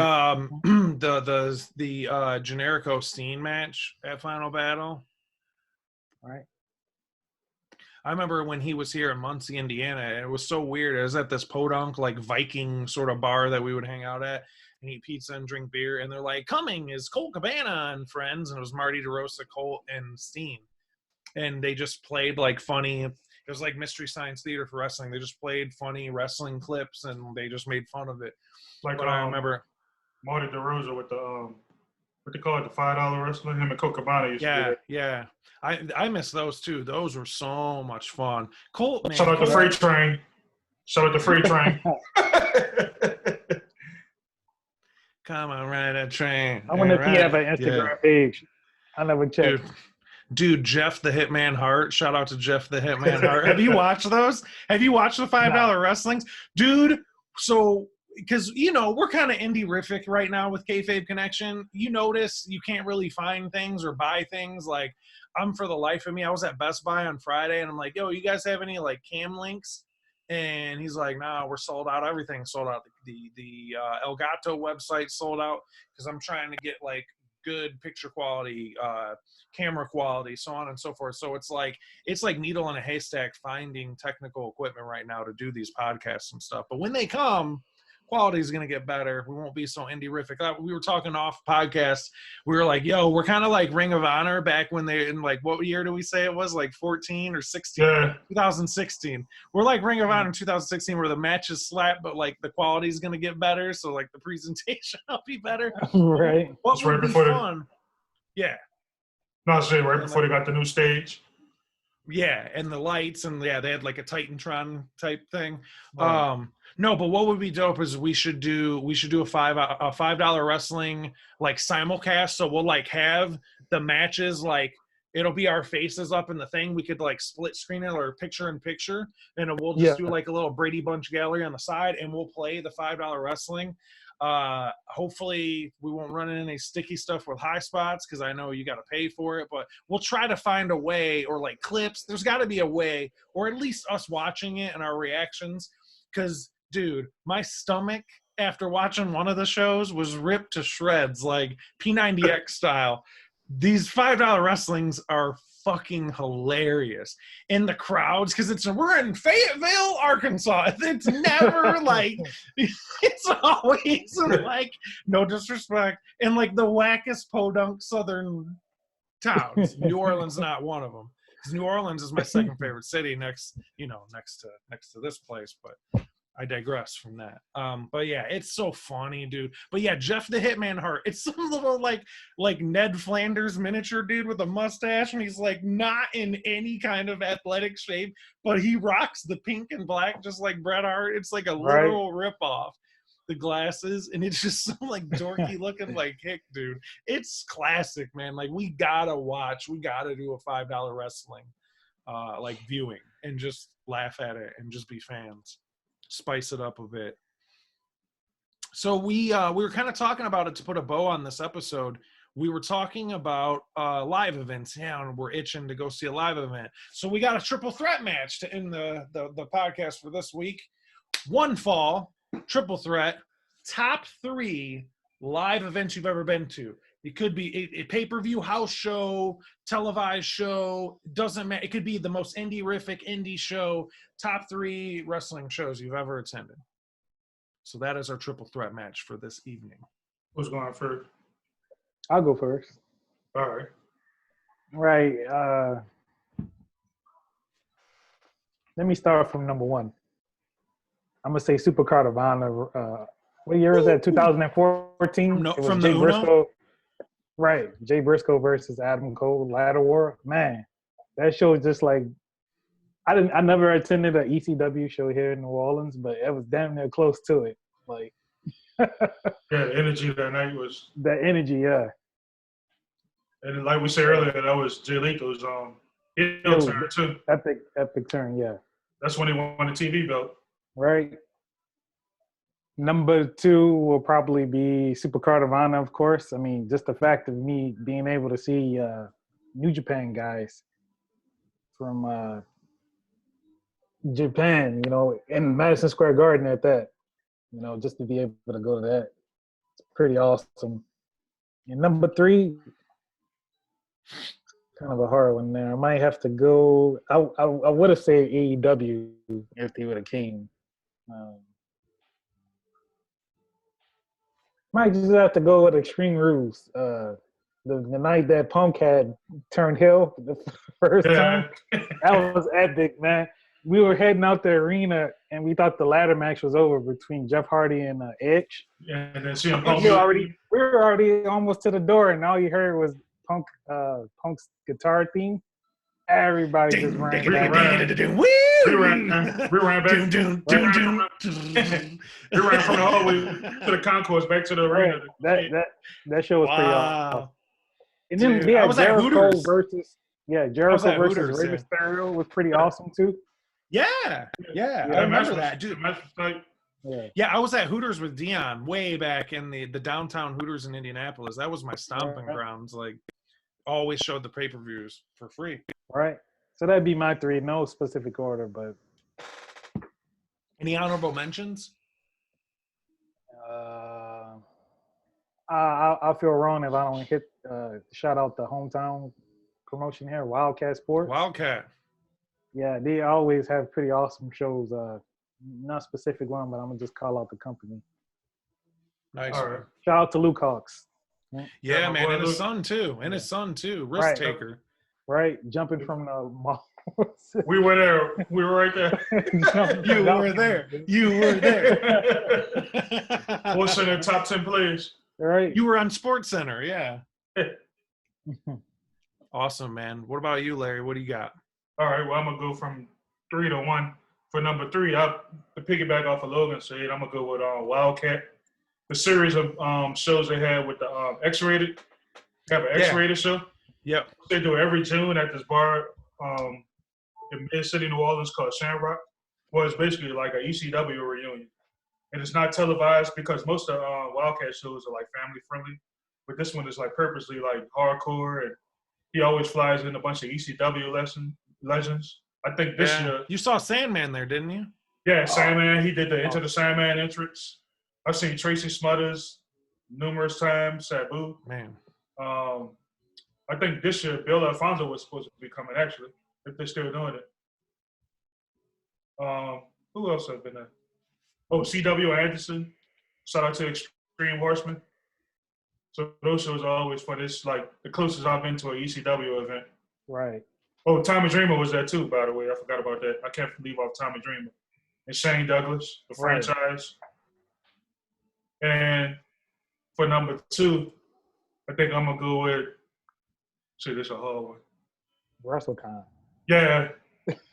Generico Steen match at Final Battle. All right. I remember when he was here in Muncie, Indiana, and it was so weird. It was at this podunk, like Viking sort of bar that we would hang out at and eat pizza and drink beer. And they're like, coming is Colt Cabana and friends. And it was Marty DeRosa, Colt, and Steen. And they just played like funny. It was like Mystery Science Theater for wrestling. They just played funny wrestling clips and they just made fun of it. Like but I remember Marty DeRosa with the what they call it, the $5 wrestler. Him and Colt Cabana used to do that. Yeah. I miss those too. Those were so much fun. Colt, man. Shout out the freight train. Come on, ride that train. I wonder if he have an Instagram page. I never checked. Dude, Jeff the Hitman Hart. Shout out to Jeff the Hitman Hart. Have you watched those? Have you watched the $5 wrestlings? Dude, so because we're kind of indie-rific right now with Kayfabe Connection. You notice you can't really find things or buy things. Like I'm for the life of me. I was at Best Buy on Friday and I'm like, yo, you guys have any like cam links? And he's like, nah, we're sold out. Everything's sold out. The Elgato website sold out because I'm trying to get like good picture quality, camera quality, so on and so forth. So it's like needle in a haystack finding technical equipment right now to do these podcasts and stuff. But when they come, quality is going to get better. We won't be so indie-rific. We were talking off podcast. We were like, yo, we're kind of like Ring of Honor back when they, in like, what year do we say it was? Like 14 or 16? Yeah. 2016. We're like Ring of Honor in 2016 where the matches slap, but like the quality is going to get better. So like the presentation will be better. Right. What would be fun? Yeah. No, I'm saying right before they got the new stage. Yeah, and the lights, and yeah, they had like a Titantron type thing. Wow. No, but what would be dope is we should do a $5 wrestling like simulcast. So we'll like have the matches, like it'll be our faces up in the thing. We could like split screen it or picture in picture, and we'll just do like a little Brady Bunch gallery on the side, and we'll play the $5 wrestling. Hopefully we won't run into any sticky stuff with high spots because I know you got to pay for it, but we'll try to find a way, or like clips. There's got to be a way, or at least us watching it and our reactions. Because, dude, my stomach after watching one of the shows was ripped to shreds, like P90X style. These $5 wrestlings are fucking hilarious. And the crowds, because we're in Fayetteville, Arkansas. It's never like, it's always like, no disrespect, and like the wackest podunk southern towns. New Orleans, not one of them. Because New Orleans is my second favorite city, next to this place, but I digress from that. But yeah, it's so funny, dude. But yeah, Jeff the Hitman Hart. It's some little like Ned Flanders miniature dude with a mustache, and he's like not in any kind of athletic shape, but he rocks the pink and black just like Bret Hart. It's like a literal ripoff. The glasses, and it's just so like dorky looking like hick, dude. It's classic, man. Like we gotta do a $5 wrestling like viewing and just laugh at it and just be fans. Spice it up a bit. So we were kind of talking about it to put a bow on this episode. We were talking about live events. Yeah, and we're itching to go see a live event. So we got a triple threat match to end the podcast for this week. One fall, triple threat, top 3 live events you've ever been to. It could be a pay-per-view, house show, televised show. Doesn't matter. It could be the most indie-rific indie show. Top 3 wrestling shows you've ever attended. So that is our triple threat match for this evening. Who's going first? I'll go first. All right. Right. Let me start from number 1. I'm gonna say Supercard of Honor. What year was that? 2014. No, it was from Jay the Briscoe. Right, Jay Briscoe versus Adam Cole, Ladder War. Man, that show was just like I never attended an ECW show here in New Orleans, but it was damn near close to it. Like, yeah, the energy that night was. The energy, yeah. And like we said earlier, that was Jay Lethal's heel turn too. Epic turn, yeah. That's when he won the TV belt. Right. Number 2 will probably be Supercard of Honor, of course. I mean, just the fact of me being able to see New Japan guys from Japan, in Madison Square Garden at that, just to be able to go to that. It's pretty awesome. And number 3, kind of a hard one there. I might have to go. I would have said AEW if they would have came. Might just have to go with Extreme Rules. The night that Punk had turned heel the first time, that was epic, man. We were heading out the arena, and we thought the ladder match was over between Jeff Hardy and Edge. Yeah, and then CM Punk. We were already almost to the door, and all you heard was Punk's guitar theme. Everybody just ran back. We ran back. We ran from the hallway to the concourse back to the arena. That show was pretty awesome. And then we had Jericho versus Rey Mysterio was pretty awesome too. Yeah, I remember that, dude. Yeah, I was at Hooters with Dion way back in the downtown Hooters in Indianapolis. That was my stomping grounds. Like, always showed the pay-per-views for free. Right. So that'd be my 3. No specific order, but. Any honorable mentions? I'll feel wrong if I don't hit shout out the hometown promotion here, Wildcat Sports. Wildcat. Yeah, they always have pretty awesome shows. Not specific one, but I'm gonna just call out the company. Nice. All right. Shout out to Luke Hawks. Yeah, man, and his Luke. son too, risk Right. taker. Right, jumping from the mall. We were there. We were right there. You were there. You were there. What's in the top 10 players? Right. You were on Sports Center, yeah. Awesome, man. What about you, Larry? What do you got? All right, well, I'm going to go from 3 to 1. For number 3, to piggyback off of Logan said, I'm going to go with Wildcat. The series of shows they had with the X-Rated. They have an X-Rated show. Yep. They do it every June at this bar in Mid-City, New Orleans called Shamrock. Well, it's basically like an ECW reunion. And it's not televised because most of Wildcat shows are like family friendly. But this one is like purposely like hardcore, and he always flies in a bunch of ECW legends. I think this year. You saw Sandman there, didn't you? Yeah, Sandman. He did the Into the Sandman entrance. I've seen Tracy Smothers numerous times, Sabu. Man. I think this year Bill Alfonso was supposed to be coming, actually, if they're still doing it. Who else has been there? Oh, C.W. Anderson. Shout out to Extreme Horseman. So those shows are always fun. It's like the closest I've been to an ECW event. Right. Oh, Tommy Dreamer was there too, by the way. I forgot about that. I can't leave off Tommy Dreamer. And Shane Douglas, the franchise. And for number 2, I think I'm going to go with, see, this is a hard one. WrestleCon. Yeah,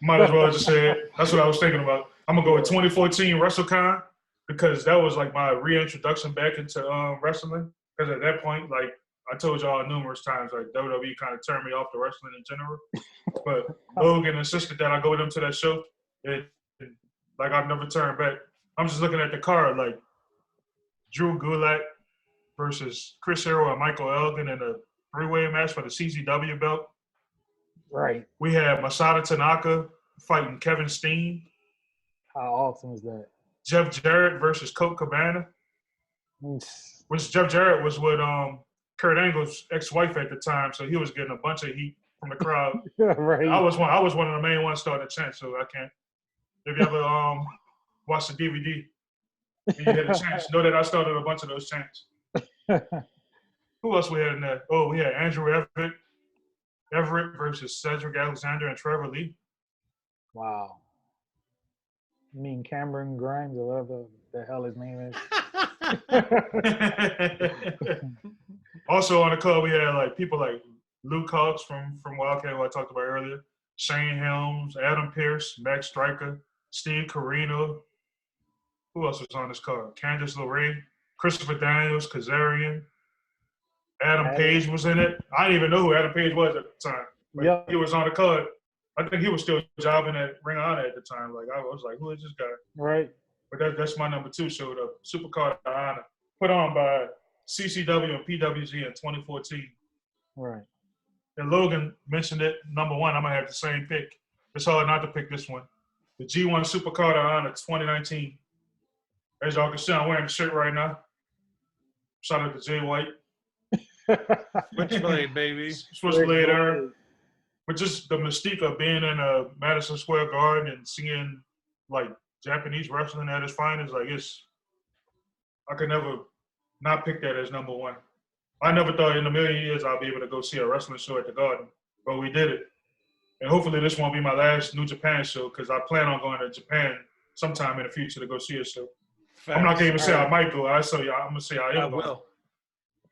might as well just say it. That's what I was thinking about. I'm going to go with 2014 WrestleCon because that was like my reintroduction back into wrestling. Because at that point, like I told y'all numerous times, like WWE kind of turned me off to wrestling in general. But Logan insisted that I go with him to that show. And like I've never turned back. I'm just looking at the card, like Drew Gulak versus Chris Hero and Michael Elgin in a 3-way match for the CZW belt. Right. We had Masato Tanaka fighting Kevin Steen. How awesome is that? Jeff Jarrett versus Colt Cabana. Which Jeff Jarrett was with Kurt Angle's ex-wife at the time, so he was getting a bunch of heat from the crowd. Right. I was one of the main ones starting the chant, so I can't. If you ever watch the DVD and you hear the chants, know that I started a bunch of those chants. Who else we had in there? Oh, we had Andrew Everett versus Cedric Alexander and Trevor Lee. Wow. You mean Cameron Grimes or whatever the hell his name is? Also on the card, we had like people like Luke Hawks from Wildcat, who I talked about earlier, Shane Helms, Adam Pearce, Max Striker, Steve Corino. Who else was on this card? Candice LeRae, Christopher Daniels, Kazarian. Adam Page was in it. I didn't even know who Adam Page was at the time. But he was on the card. I think he was still jobbing at Ring of Honor at the time. Like I was like, who is this guy? Right. But that's my number 2 show, the Supercard of Honor, put on by CCW and PWG in 2014. Right. And Logan mentioned it. Number 1, I'm gonna have the same pick. It's hard not to pick this one. The G1 Supercard of Honor 2019. As y'all can see, I'm wearing the shirt right now. Shout out to Jay White. Switchblade, baby. Switchblade era. But just the mystique of being in a Madison Square Garden and seeing like Japanese wrestling at its finest, like I could never not pick that as number 1. I never thought in a million years I'd be able to go see a wrestling show at the Garden, but we did it. And hopefully this won't be my last New Japan show because I plan on going to Japan sometime in the future to go see a show. Facts. I'm not going to even say I might go. I'm going to say I will.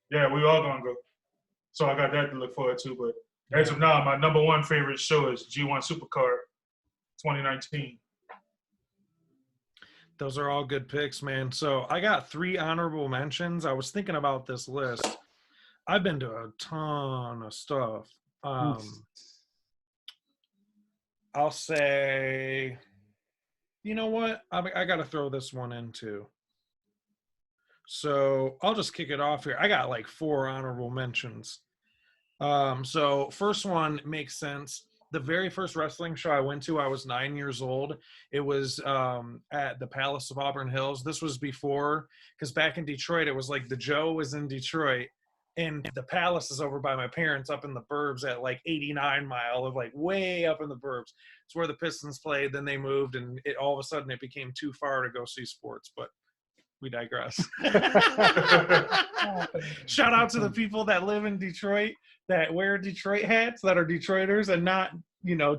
Yeah, we all going to go. So I got that to look forward to. But as of now, my number 1 favorite show is G1 Supercard 2019. Those are all good picks, man. So I got 3 honorable mentions. I was thinking about this list. I've been to a ton of stuff. I'll say, you know what? I got to throw this one in too. So I'll just kick it off here. I got like 4 honorable mentions. So first one makes sense. The very first wrestling show I went to, I was 9 years old. It was at the Palace of Auburn Hills. This was before, because back in Detroit, it was like the Joe was in Detroit, and the Palace is over by my parents up in the burbs at like 89 Mile, of like way up in the burbs. It's where the Pistons played. Then they moved, and all of a sudden it became too far to go see sports. But we digress. Shout out to the people that live in Detroit that wear Detroit hats that are Detroiters and not,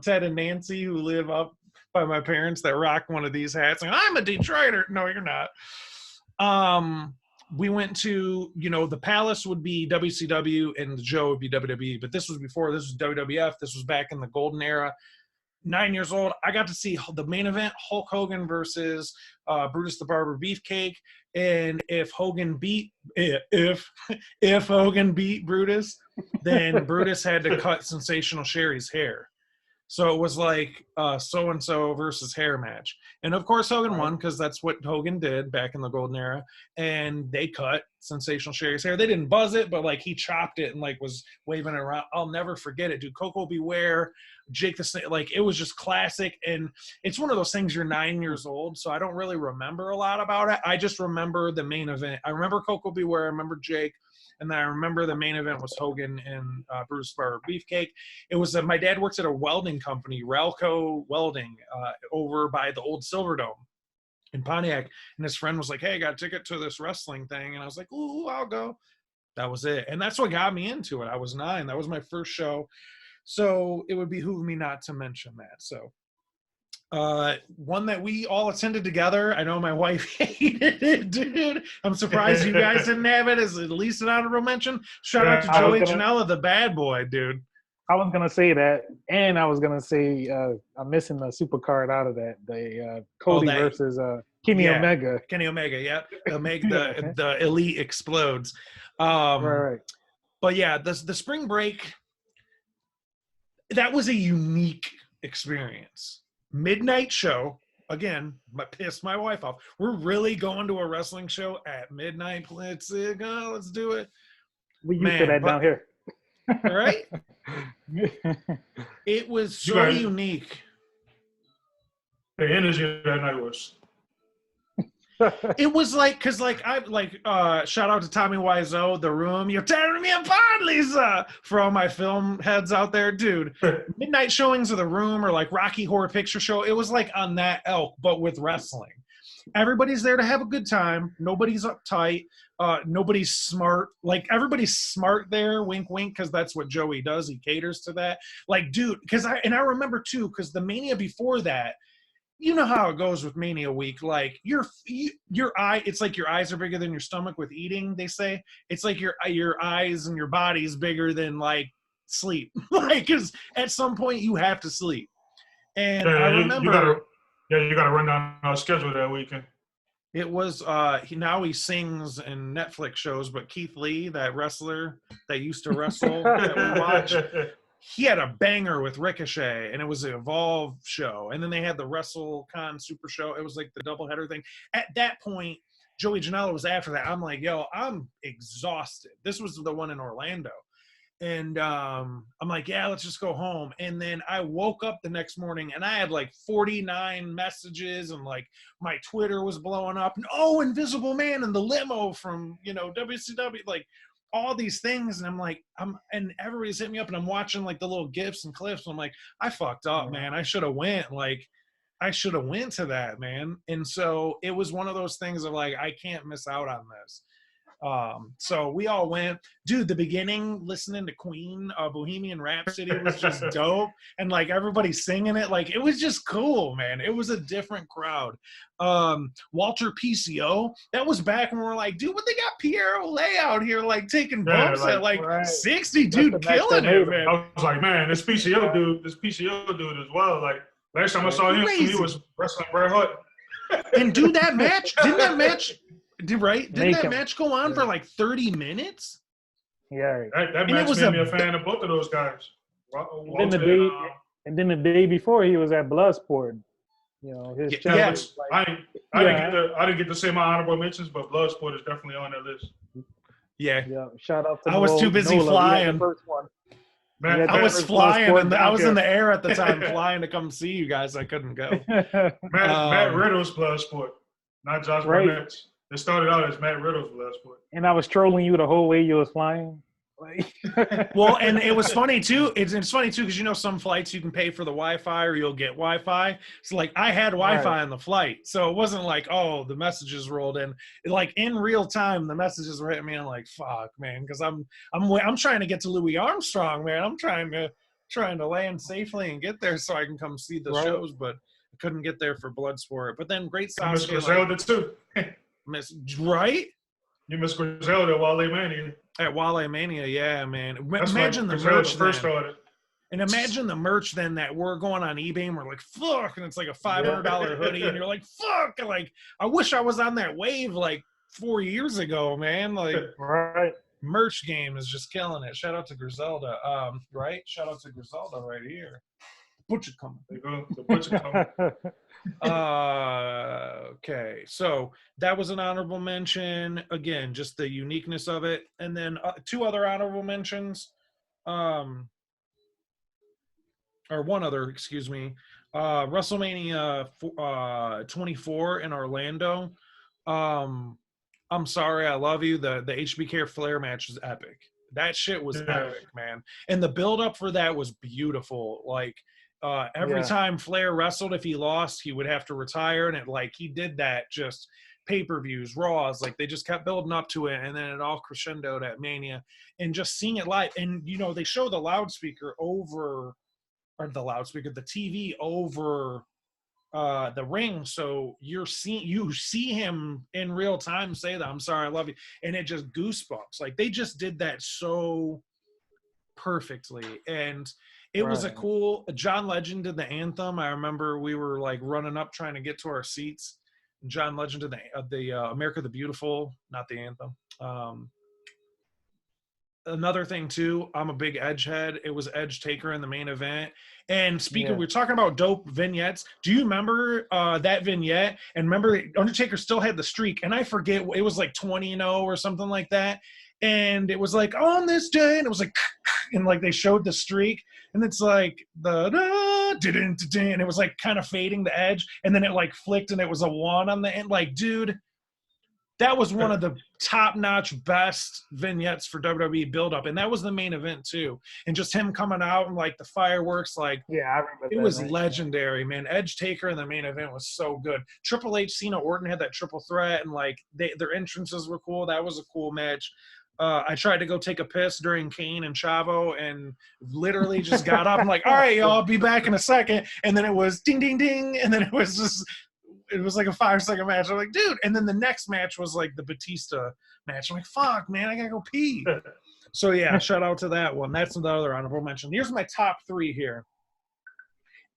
Ted and Nancy who live up by my parents that rock one of these hats. Like, I'm a Detroiter. No, you're not. We went to, the Palace would be WCW and the Joe would be WWE, but this was before. This was WWF. This was back in the golden era. 9 years old, I got to see the main event, Hulk Hogan versus Brutus the Barber Beefcake. And if Hogan beat Hogan beat Brutus, then Brutus had to cut Sensational Sherry's hair. So it was like so-and-so versus hair match. And, of course, Hogan won because that's what Hogan did back in the golden era. And they cut Sensational Sherry's hair. They didn't buzz it, but, like, he chopped it and, like, was waving it around. I'll never forget it, dude. Coco Beware, Jake the Snake. Like, it was just classic. And it's one of those things, you're 9 years old, so I don't really remember a lot about it. I just remember the main event. I remember Coco Beware. I remember Jake. And then I remember the main event was Hogan and Brutus Barber Beefcake. It was my dad works at a welding company, Ralco Welding, over by the old Silverdome in Pontiac. And his friend was like, hey, I got a ticket to this wrestling thing. And I was like, ooh, I'll go. That was it. And that's what got me into it. I was 9. That was my first show. So it would behoove me not to mention that. So one that we all attended together. I know my wife hated it, dude. I'm surprised you guys didn't have it as at least an honorable mention. Shout out to Joey Janela, the bad boy, dude. I was gonna say that, and I was gonna say I'm missing the super card out of that. The Cody versus Kenny Omega. Kenny Omega, yeah. The Elite explodes. Right. But yeah, the spring break, that was a unique experience. Midnight show. Again, pissed my wife off. We're really going to a wrestling show at midnight. Let's do it. We used to that down here. Right? It was so unique. The energy that night was. It was like, cause like shout out to Tommy Wiseau, The Room. You're tearing me apart, Lisa. For all my film heads out there, dude. Midnight showings of The Room or like Rocky Horror Picture Show. It was like on that elk, but with wrestling. Everybody's there to have a good time. Nobody's uptight. Nobody's smart. Like everybody's smart there. Wink, wink. Cause that's what Joey does. He caters to that. Like, dude. I remember too. Cause the Mania before that. You know how it goes with Mania week. Like your eye, it's like your eyes are bigger than your stomach with eating. They say it's like your eyes and your body's bigger than like sleep. Like, cause at some point you have to sleep. And I remember, you gotta run down our schedule that weekend. It was he sings in Netflix shows, but Keith Lee, that wrestler that used to wrestle that we watch. He had a banger with Ricochet, and it was an Evolve show. And then they had the WrestleCon Super Show. It was like the doubleheader thing. At that point, Joey Janela was after that. I'm like, yo, I'm exhausted. This was the one in Orlando. And I'm like, yeah, let's just go home. And then I woke up the next morning, and I had like 49 messages, and like my Twitter was blowing up. And, Invisible Man in the limo from, WCW, like, all these things, and I'm like, and everybody's hitting me up, and I'm watching like the little GIFs and clips, and I'm like, I fucked up, man. I should have went. Like, I should have went to that, man. And so it was one of those things of like, I can't miss out on this. So we all went. Dude, the beginning, listening to Queen, Bohemian Rhapsody was just dope. And like everybody singing it, like it was just cool, man. It was a different crowd. Walter PCO, that was back when we were like, dude, what they got Pierre Olay out here like taking bumps at like 60, dude, killing it, man. I was like, man, this PCO dude as well. Like last time I saw him, he was wrestling Bret Hart. And dude, that match, didn't that match go on for like 30 minutes? Yeah. That match made me a fan of both of those guys. And then the day before, he was at Bloodsport. His challenge. I didn't get to say my honorable mentions, but Bloodsport is definitely on that list. Yeah. Shout out to I was too busy flying. First one. I was flying, and I was in the air at the time, flying to come see you guys. I couldn't go. Matt Riddle's Bloodsport, not Josh Burnett's. It started out as Matt Riddle's Bloodsport. And I was trolling you the whole way you was flying. Like, well, and it was funny too. It's funny too because some flights you can pay for the Wi-Fi or you'll get Wi-Fi. So like I had Wi-Fi on the flight, so it wasn't like the messages rolled in. Like in real time, the messages were hitting me. I'm like, fuck, man, because I'm trying to get to Louis Armstrong, man. I'm trying to land safely and get there so I can come see the shows, but I couldn't get there for Bloodsport. But then great Sasuke. Miss Griselda too. Right? You miss Griselda at Wale Mania. At Wale Mania, yeah, man. That's imagine like the merch first started. And imagine the merch then that we're going on eBay and we're like, fuck, and it's like a $500 hoodie, and you're like, fuck, like I wish I was on that wave like 4 years ago, man. Like, right. Merch game is just killing it. Shout out to Griselda, right? Shout out to Griselda right here. Butcher coming. There you go. The Butcher coming. Okay, so that was an honorable mention. Again, just the uniqueness of it. And then 2 other honorable mentions. Or one other, excuse me. WrestleMania 24 in Orlando. I'm sorry, I love you. The HBK Flair match is epic. That shit was epic, man. And the build up for that was beautiful. Like every time Flair wrestled, if he lost, he would have to retire. And he did that just pay-per-views, Raws, like they just kept building up to it. And then it all crescendoed at Mania. And just seeing it live. And, they show the loudspeaker over, or the TV over the ring, so you see him in real time say that, I'm sorry, I love you, and it just goosebumps. Like they just did that so perfectly, and it was a cool. John Legend did the anthem. I remember we were like running up trying to get to our seats. John Legend did the America the Beautiful, not the anthem. Another thing too, I'm a big Edge head. It was Edge Taker in the main event. And speaking, we're talking about dope vignettes. Do you remember that vignette? And remember, Undertaker still had the streak. And I forget, it was like 20-0 or something like that. And it was like, on this day, and it was like, and like they showed the streak. And it's like, and it was like kind of fading the Edge. And then it like flicked and it was a 1 on the end. Like, dude, that was one of the top-notch best vignettes for WWE build-up, and that was the main event too. And just him coming out and like the fireworks, like I remember it was legendary, man. Edge Taker in the main event was so good. Triple H, Cena, Orton had that triple threat, and like their entrances were cool. That was a cool match. I tried to go take a piss during Kane and Chavo, and literally just got up. I'm like, all right, y'all, I'll be back in a second. And then it was ding, ding, ding, and then it was just. It was like a 5-second match. I'm like, dude. And then the next match was like the Batista match. I'm like, fuck, man, I gotta go pee. So yeah, shout out to that one. That's the other honorable mention. Here's my top 3 here.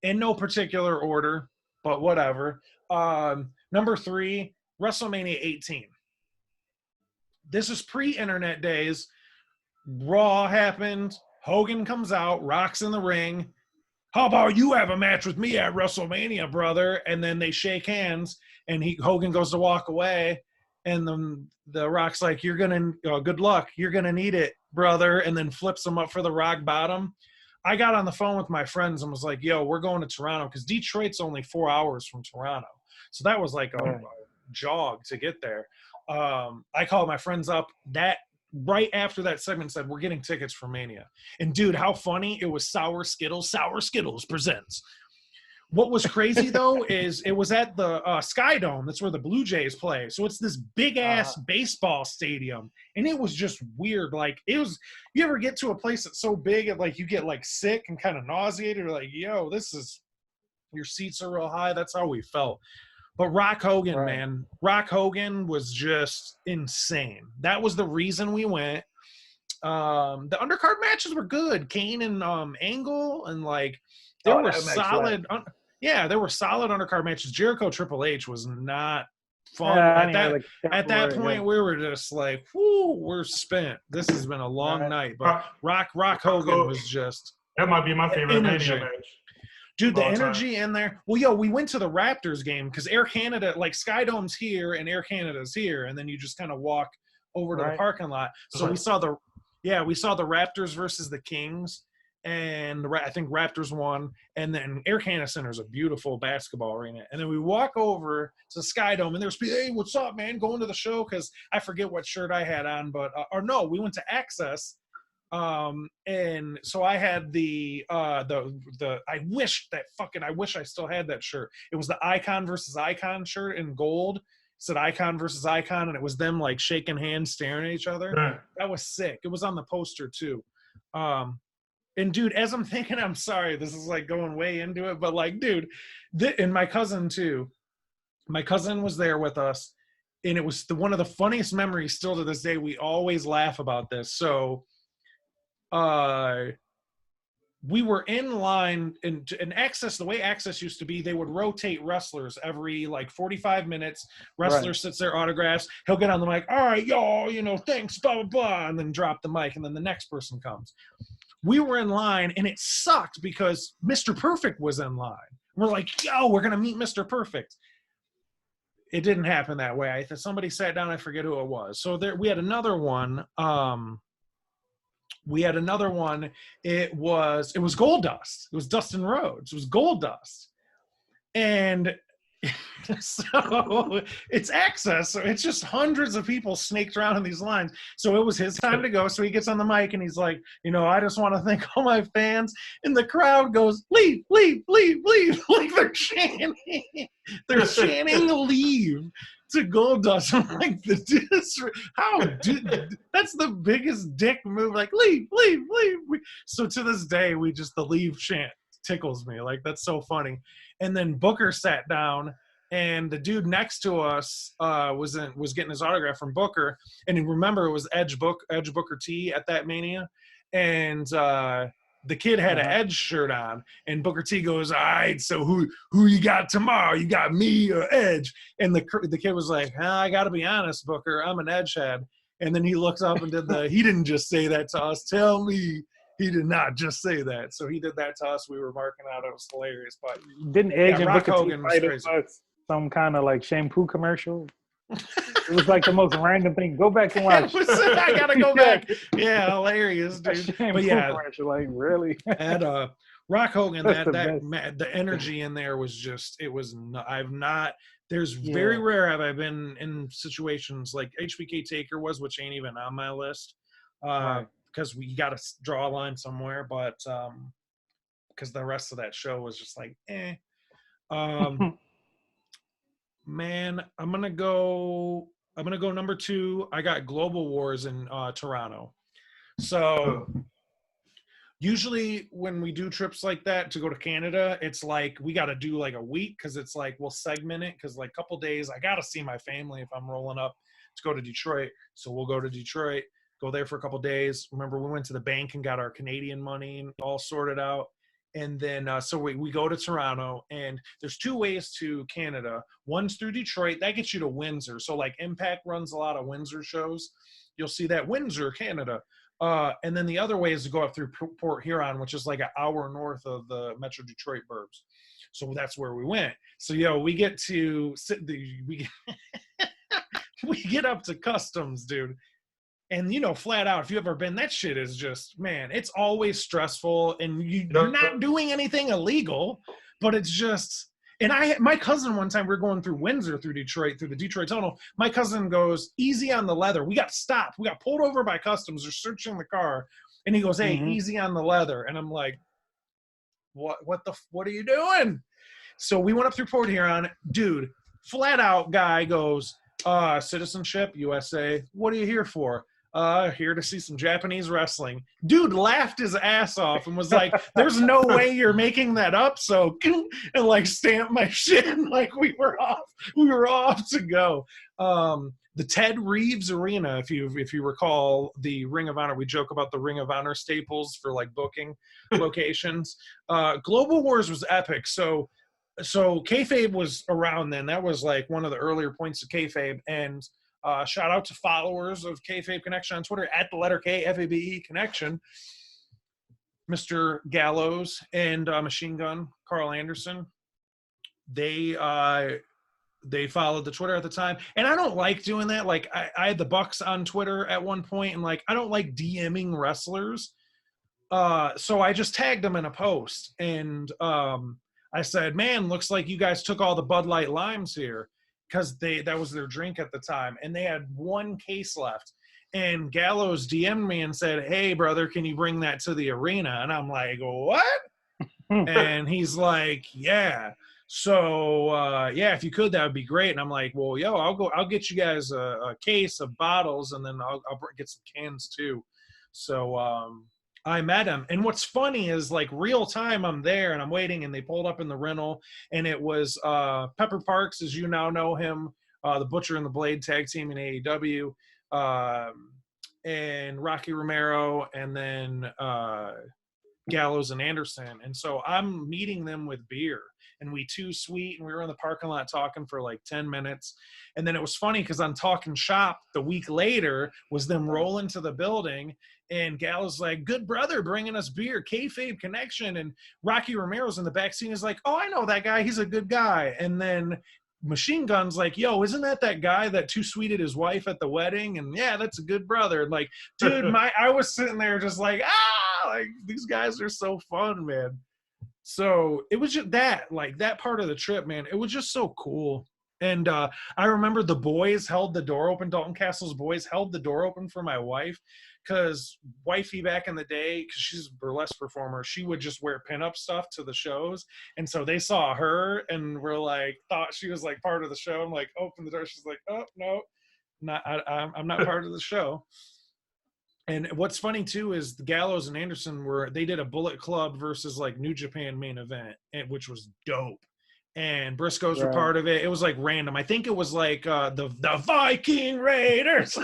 In no particular order, but whatever. Number 3, WrestleMania 18. This is pre-internet days. Raw happened. Hogan comes out, Rock's in the ring. How about you have a match with me at WrestleMania, brother? And then they shake hands, and Hogan goes to walk away, and then the Rock's like, "You're gonna good luck. You're gonna need it, brother," and then flips him up for the rock bottom. I got on the phone with my friends and was like, "Yo, we're going to Toronto," because Detroit's only 4 hours from Toronto, so that was like a jog to get there. I called my friends up right after that segment, said, we're getting tickets for Mania. And dude, how funny. It was Sour Skittles presents. What was crazy though is it was at the Sky Dome. That's where the Blue Jays play. So it's this big ass baseball stadium. And it was just weird. Like it was, you ever get to a place that's so big and like you get like sick and kind of nauseated, or like, yo, your seats are real high. That's how we felt. But Rock Hogan, man, Rock Hogan was just insane. That was the reason we went. The undercard matches were good. Kane and Angle, and like there were solid. There were solid undercard matches. Jericho Triple H was not fun at that point. We were just like, whoo, we're spent. This has been a long night. But Rock Hogan was just. That might be my favorite Mania match. Dude, the energy in there. Well, yo, we went to the Raptors game because Air Canada, like Sky Dome's here and Air Canada's here, and then you just kind of walk over to the parking lot. So we saw the Raptors versus the Kings, and I think Raptors won. And then Air Canada Center is a beautiful basketball arena. And then we walk over to Sky Dome, and there's people, hey, what's up, man? Going to the show, because I forget what shirt I had on, but we went to Access. And so I had the I wish I still had that shirt. It was the Icon versus Icon shirt in gold. It said Icon versus Icon, and it was them like shaking hands, staring at each other. Right. That was sick. It was on the poster too. And dude, as I'm thinking, I'm sorry, this is like going way into it, but like, dude, and my cousin too. My cousin was there with us, and it was one of the funniest memories still to this day. We always laugh about this. So we were in line, and Access, the way Access used to be, they would rotate wrestlers every like 45 minutes. Wrestler sits there, autographs. He'll get on the mic. All right, y'all, thanks, blah, blah, blah, and then drop the mic, and then the next person comes. We were in line, and it sucked because Mr. Perfect was in line. We're like, yo, we're going to meet Mr. Perfect. It didn't happen that way. Somebody sat down. I forget who it was. So we had another one. It was Goldust. It was Dustin Rhodes. It was Goldust. And so it's Access. So it's just hundreds of people snaked around in these lines. So it was his time to go. So he gets on the mic and he's like, I just want to thank all my fans. And the crowd goes, leave, leave, leave, leave. Like they're chanting. They're chanting leave to Goldust. I'm like, that's the biggest dick move. Like, leave, leave, leave. So to this day, the leave chant tickles me. Like, that's so funny. And then Booker sat down, and the dude next to us was getting his autograph from Booker. And remember, it was Edge Booker T at that Mania. And the kid had an Edge shirt on, and Booker T goes, all right, so who you got tomorrow? You got me or Edge? And the kid was like, I got to be honest, Booker, I'm an Edge head. And then he looks up and he didn't just say that to us. Tell me he did not just say that. So he did that to us. We were marking out. It was hilarious. But didn't Edge and Booker T fight some kind of like shampoo commercial? It was like the most random thing. Go back and watch. I gotta go back. Yeah, hilarious, dude. But yeah, like really. At Rock Hogan, the energy in there was just. It was. There's very rare have I been in situations like HBK Taker was, which ain't even on my list, because we got to draw a line somewhere. But because the rest of that show was just like, eh. Man, I'm gonna go number 2. I got Global Wars in Toronto. So usually when we do trips like that to go to Canada, it's like we got to do like a week because it's like we'll segment it because like a couple days I got to see my family if I'm rolling up to go to Detroit. So we'll go to Detroit, go there for a couple days. Remember, we went to the bank and got our Canadian money all sorted out. And then, so we go to Toronto, and there's 2 ways to Canada. One's through Detroit. That gets you to Windsor. So, like, Impact runs a lot of Windsor shows. You'll see that, Windsor, Canada. And then the other way is to go up through Port Huron, which is like an hour north of the Metro Detroit burbs. So that's where we went. So, we get to we get up to customs, dude. And, flat out, if you've ever been, that shit is just, man, it's always stressful. And you're not doing anything illegal, but it's just, and my cousin one time, we were going through Windsor, through Detroit, through the Detroit Tunnel. My cousin goes, easy on the leather. We got stopped. We got pulled over by customs. They're searching the car. And he goes, hey, easy on the leather. And I'm like, what are you doing? So we went up through Port Huron. Dude, flat out guy goes, citizenship, USA. What are you here for? Here to see some Japanese wrestling. Dude laughed his ass off and was like, there's no way you're making that up. So, and like stamped my shit. And like we were off to go. The Ted Reeves Arena, if you recall the Ring of Honor, we joke about the Ring of Honor staples for like booking locations. Global Wars was epic. So Kayfabe was around then. That was like one of the earlier points of Kayfabe. And shout out to followers of Kayfabe Connection on Twitter at the letter K, F-A-B-E Connection. Mr. Gallows and Machine Gun, Carl Anderson. They followed the Twitter at the time. And I don't like doing that. Like I had the Bucks on Twitter at one point, and like I don't like DMing wrestlers. So I just tagged them in a post. And I said, man, looks like you guys took all the Bud Light limes here. Because that was their drink at the time, and they had 1 case left. And Gallows DM'd me and said, "Hey, brother, can you bring that to the arena?" And I'm like, "What?" And he's like, "Yeah." So, yeah, if you could, that would be great. And I'm like, "Well, yo, I'll get you guys a case of bottles, and then I'll get some cans too." So, I met him. And what's funny is, like, real time, I'm there and I'm waiting, and they pulled up in the rental, and it was Pepper Parks, as you now know him, the Butcher and the Blade tag team in AEW, and Rocky Romero, and then Gallows and Anderson. And so I'm meeting them with beer, and we too sweet, and we were in the parking lot talking for like 10 minutes. And then it was funny because on Talking Shop the week later was them rolling to the building, and Gallows like, "Good brother bringing us beer, Kayfabe Connection." And Rocky Romero's in the back seat, is like, "Oh, I know that guy, he's a good guy." And then Machine Gun's like, "Yo, isn't that guy that too sweeted his wife at the wedding?" And yeah, that's a good brother. And like, dude, I was sitting there just like, like, these guys are so fun, man. So it was just that, like, that part of the trip, man, it was just so cool. And I remember the boys held the door open. Dalton Castle's boys held the door open for my wife, because wifey back in the day, because she's a burlesque performer, she would just wear pinup stuff to the shows. And so they saw her and were like, thought she was like part of the show. I'm like, open the door. She's like, "Oh, no, I'm not part of the show." And what's funny too is the Gallows and Anderson they did a Bullet Club versus like New Japan main event, which was dope. And Briscoes were part of it. It was like random. I think it was like the Viking Raiders.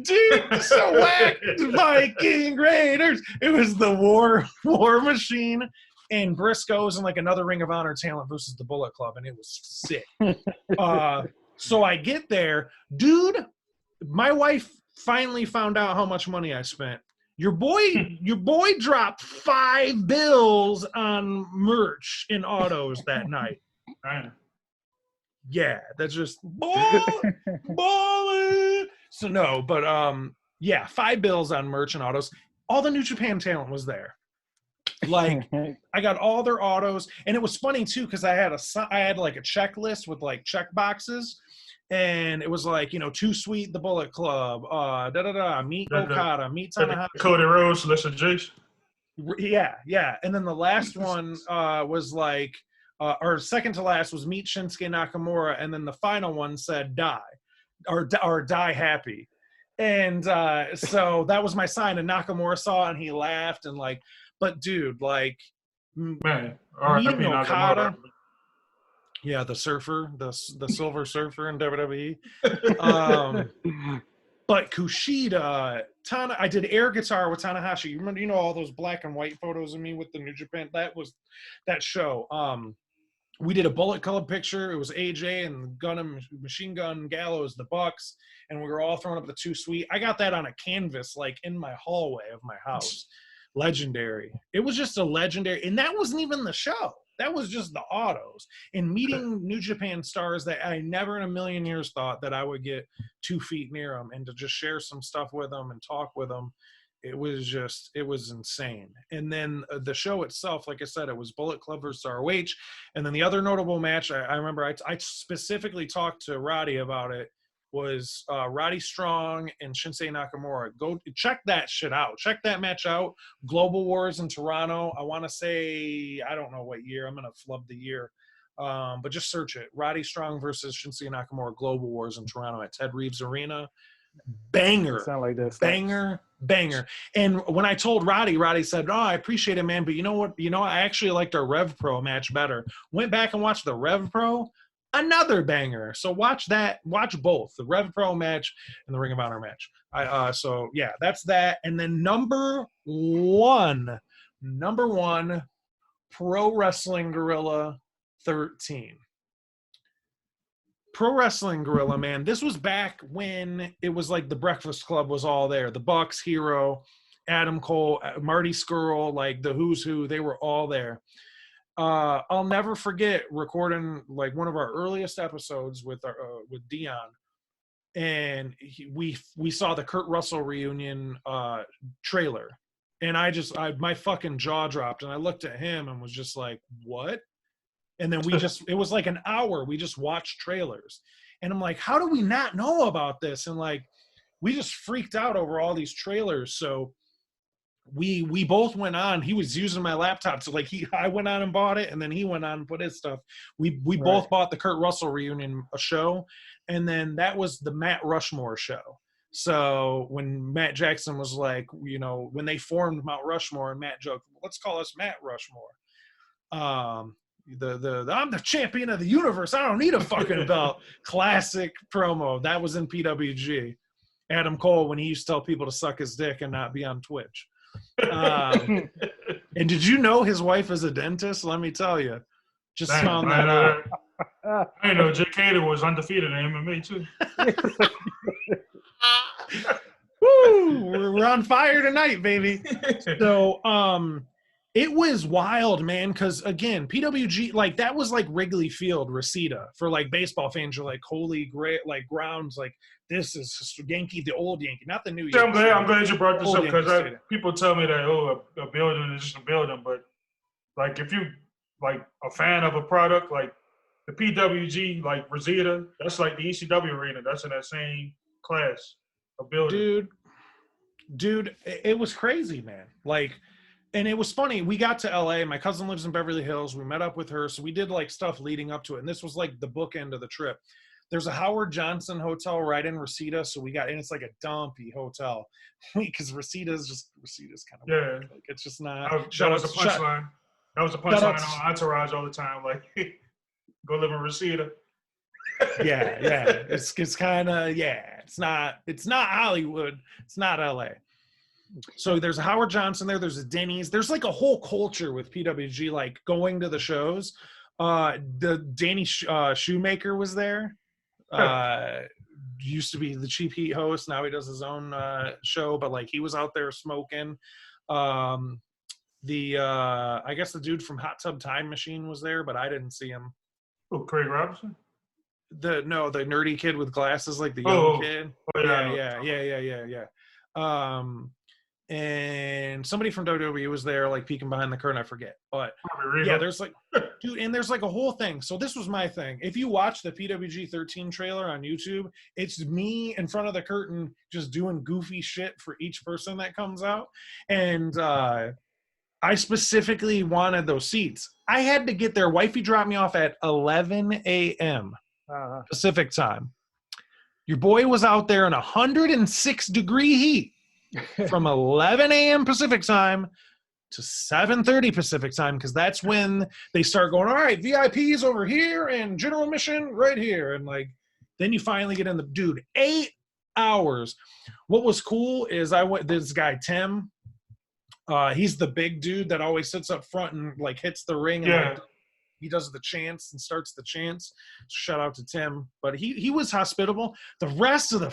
Dude, so whack, Viking Raiders. It was the War Machine and Briscoes and like another Ring of Honor talent versus the Bullet Club, and it was sick. So I get there, dude. My wife finally found out how much money I spent. Your boy dropped $5 on merch in autos that night. Yeah, that's just balling. So no, but yeah, $5 on merch and autos. All the New Japan talent was there. Like, I got all their autos, and it was funny too because I had like a checklist with like check boxes. And it was like, Too Sweet, the Bullet Club, meet Okada, meet Tanahashi. Cody Rhodes, Lesnar Jace. Yeah. And then the last one was like, or second to last was meet Shinsuke Nakamura. And then the final one said die, or die happy. And so that was my sign. And Nakamura saw it and he laughed. And like, but dude, like, man, meeting Okada. Yeah, the surfer, the Silver Surfer in WWE. But Kushida, I did air guitar with Tanahashi. Remember, all those black and white photos of me with the New Japan? That was that show. We did a Bullet Club picture. It was AJ and Machine Gun, Gallows, the Bucks, and we were all throwing up the Too Sweet. I got that on a canvas, like in my hallway of my house. Legendary. It was just a legendary, and that wasn't even the show. That was just the autos. And meeting New Japan stars that I never in a million years thought that I would get 2 feet near them, and to just share some stuff with them and talk with them. It was insane. And then the show itself, like I said, it was Bullet Club versus ROH. And then the other notable match, I remember I specifically talked to Roddy about it, was Roddy Strong and Shinsuke Nakamura. Go check that shit out. Check that match out. Global Wars in Toronto. I want to say, I don't know what year. I'm going to flub the year. But just search it. Roddy Strong versus Shinsuke Nakamura, Global Wars in Toronto at Ted Reeves Arena. Banger. Sound like this. Banger. And when I told Roddy said, "Oh, I appreciate it, man. But you know what? I actually liked our Rev Pro match better." Went back and watched the Rev Pro. Another banger. So watch both, the Rev Pro match and the Ring of Honor match. So yeah, that's that. And then number one, Pro Wrestling Guerrilla 13. Pro Wrestling Guerrilla, man. This was back when it was like the Breakfast Club was all there. The Bucks, Hero, Adam Cole, Marty Scurll, like the who's who, they were all there. I'll never forget recording like one of our earliest episodes with Dion, and we saw the Kurt Russell reunion trailer, and my fucking jaw dropped, and I looked at him and was just like, what? And then it was like an hour, we just watched trailers, and I'm like, how do we not know about this? And like, we just freaked out over all these trailers. So we both went on. He was using my laptop, so like I went on and bought it, and then he went on and put his stuff. We both bought the Kurt Russell reunion show, and then that was the Matt Rushmore show. So when Matt Jackson was like, you know, when they formed Mount Rushmore, and Matt joked, let's call us Matt Rushmore. I'm the champion of the universe. I don't need a fucking belt. Classic promo. That was in PWG. Adam Cole, when he used to tell people to suck his dick and not be on Twitch. And did you know his wife is a dentist? Let me tell you. Just found that out. I know Jake Hader was undefeated in MMA too. Woo! We're on fire tonight, baby. So, it was wild, man, because, again, PWG, like, that was like Wrigley Field, Reseda. For, like, baseball fans, you're like, holy great, like, grounds, like, this is Yankee, the old Yankee, not the new Yankee. I'm glad you brought this up, because people tell me that, a building is just a building, but, like, if you, like, a fan of a product, like, the PWG, like, Reseda, that's like the ECW arena. That's in that same class of building. Dude, it was crazy, man. Like, and it was funny. We got to LA. My cousin lives in Beverly Hills. We met up with her. So we did like stuff leading up to it. And this was like the bookend of the trip. There's a Howard Johnson hotel right in Reseda. So we got, and it's like a dumpy hotel because Reseda's kind of weird. Like, it's just not. That was a punchline. That was a punchline on Entourage all the time. Like, go live in Reseda. Yeah. It's kind of, it's not Hollywood. It's not LA. So there's a Howard Johnson there. There's a Denny's. There's like a whole culture with PWG, like going to the shows. The Danny Shoemaker was there. Used to be the Cheap Heat host. Now he does his own show, but like he was out there smoking. I guess the dude from Hot Tub Time Machine was there, but I didn't see him. Oh, Craig Robinson? The nerdy kid with glasses, like the young kid. Yeah. And somebody from WWE was there, like peeking behind the curtain. I forget, but yeah, there's like, dude, and there's like a whole thing. So this was my thing. If you watch the PWG 13 trailer on YouTube, it's me in front of the curtain just doing goofy shit for each person that comes out. And I specifically wanted those seats. I had to get there. Wifey dropped me off at 11 a.m. Pacific time. Your boy was out there in 106-degree heat from 11 a.m. Pacific time to 7:30 Pacific time, because that's when they start going, all right, VIPs over here and general admission right here. And like, then you finally get in the, dude, 8 hours. What was cool is this guy, Tim, he's the big dude that always sits up front and like hits the ring and like, he does the chants and starts the chants. Shout out to Tim. But he was hospitable. The rest of the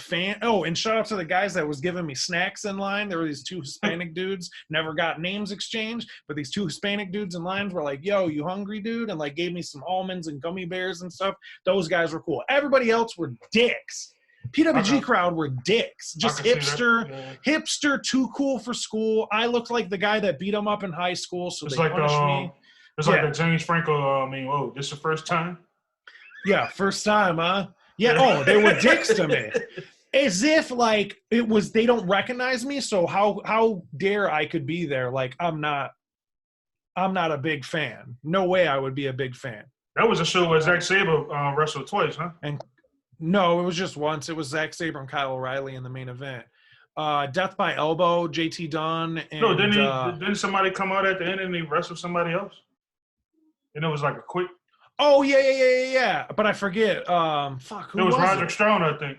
and shout out to the guys that was giving me snacks in line. There were these two Hispanic dudes, never got names exchanged, but these two Hispanic dudes in line were like, yo, you hungry, dude? And like gave me some almonds and gummy bears and stuff. Those guys were cool. Everybody else were dicks. PWG crowd were dicks. Just hipster, too cool for school. I looked like the guy that beat him up in high school, so they punished me. It's like the James Franco, this the first time? Yeah, first time, huh? Yeah, they were dicks to me. As if, like, it was, they don't recognize me, so how dare I could be there? Like, I'm not a big fan. No way I would be a big fan. That was a show where Zack Sabre wrestled twice, huh? And no, it was just once. It was Zack Sabre and Kyle O'Reilly in the main event. Death by Elbow, JT Dunn. And, no, didn't somebody come out at the end and they wrestled somebody else? And it was like a quick. Oh yeah. But I forget. Who it was Roderick Strong, I think.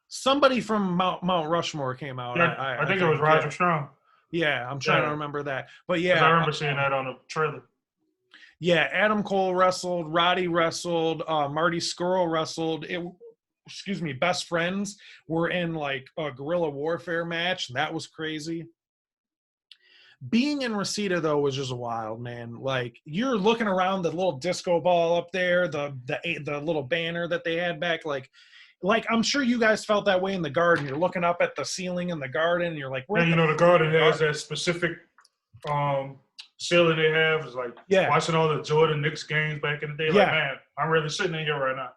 Somebody from Mount Rushmore came out. Yeah, I think it was Roderick Strong. Yeah, I'm trying to remember that. But yeah, I remember seeing that on the trailer. Yeah, Adam Cole wrestled, Roddy wrestled, Marty Scurll wrestled. Best Friends were in like a guerrilla warfare match. That was crazy. Being in Reseda, though, was just wild, man. Like, you're looking around the little disco ball up there, the little banner that they had back. Like I'm sure you guys felt that way in the Garden. You're looking up at the ceiling in the Garden, and you're like, the Garden has that specific ceiling they have. It's like watching all the Jordan Knicks games back in the day. Like, man, I'm really sitting in here right now.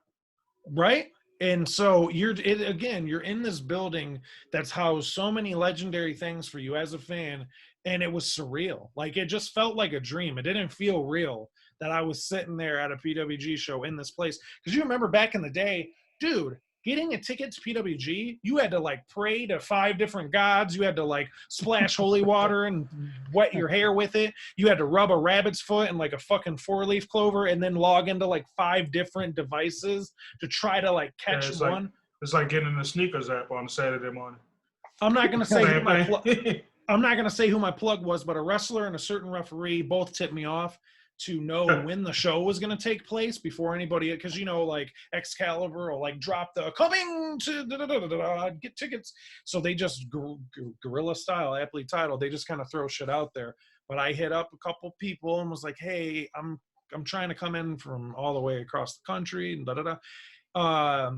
Right? And so you're in this building that's housed so many legendary things for you as a fan, and it was surreal. Like, it just felt like a dream. It didn't feel real that I was sitting there at a PWG show in this place. Because you remember back in the day, dude, getting a ticket to PWG, you had to like pray to 5 different gods. You had to like splash holy water and wet your hair with it. You had to rub a rabbit's foot and like a fucking 4-leaf clover and then log into like 5 different devices to try to like catch one. It's like getting the sneakers app on Saturday morning. I'm not gonna say I'm not gonna say who my plug was, but a wrestler and a certain referee both tipped me off to know when the show was going to take place before anybody, because like Excalibur will like drop the coming to get tickets, so they just guerrilla style, aptly titled, they just kind of throw shit out there. But I hit up a couple people and was like, hey, I'm trying to come in from all the way across the country and I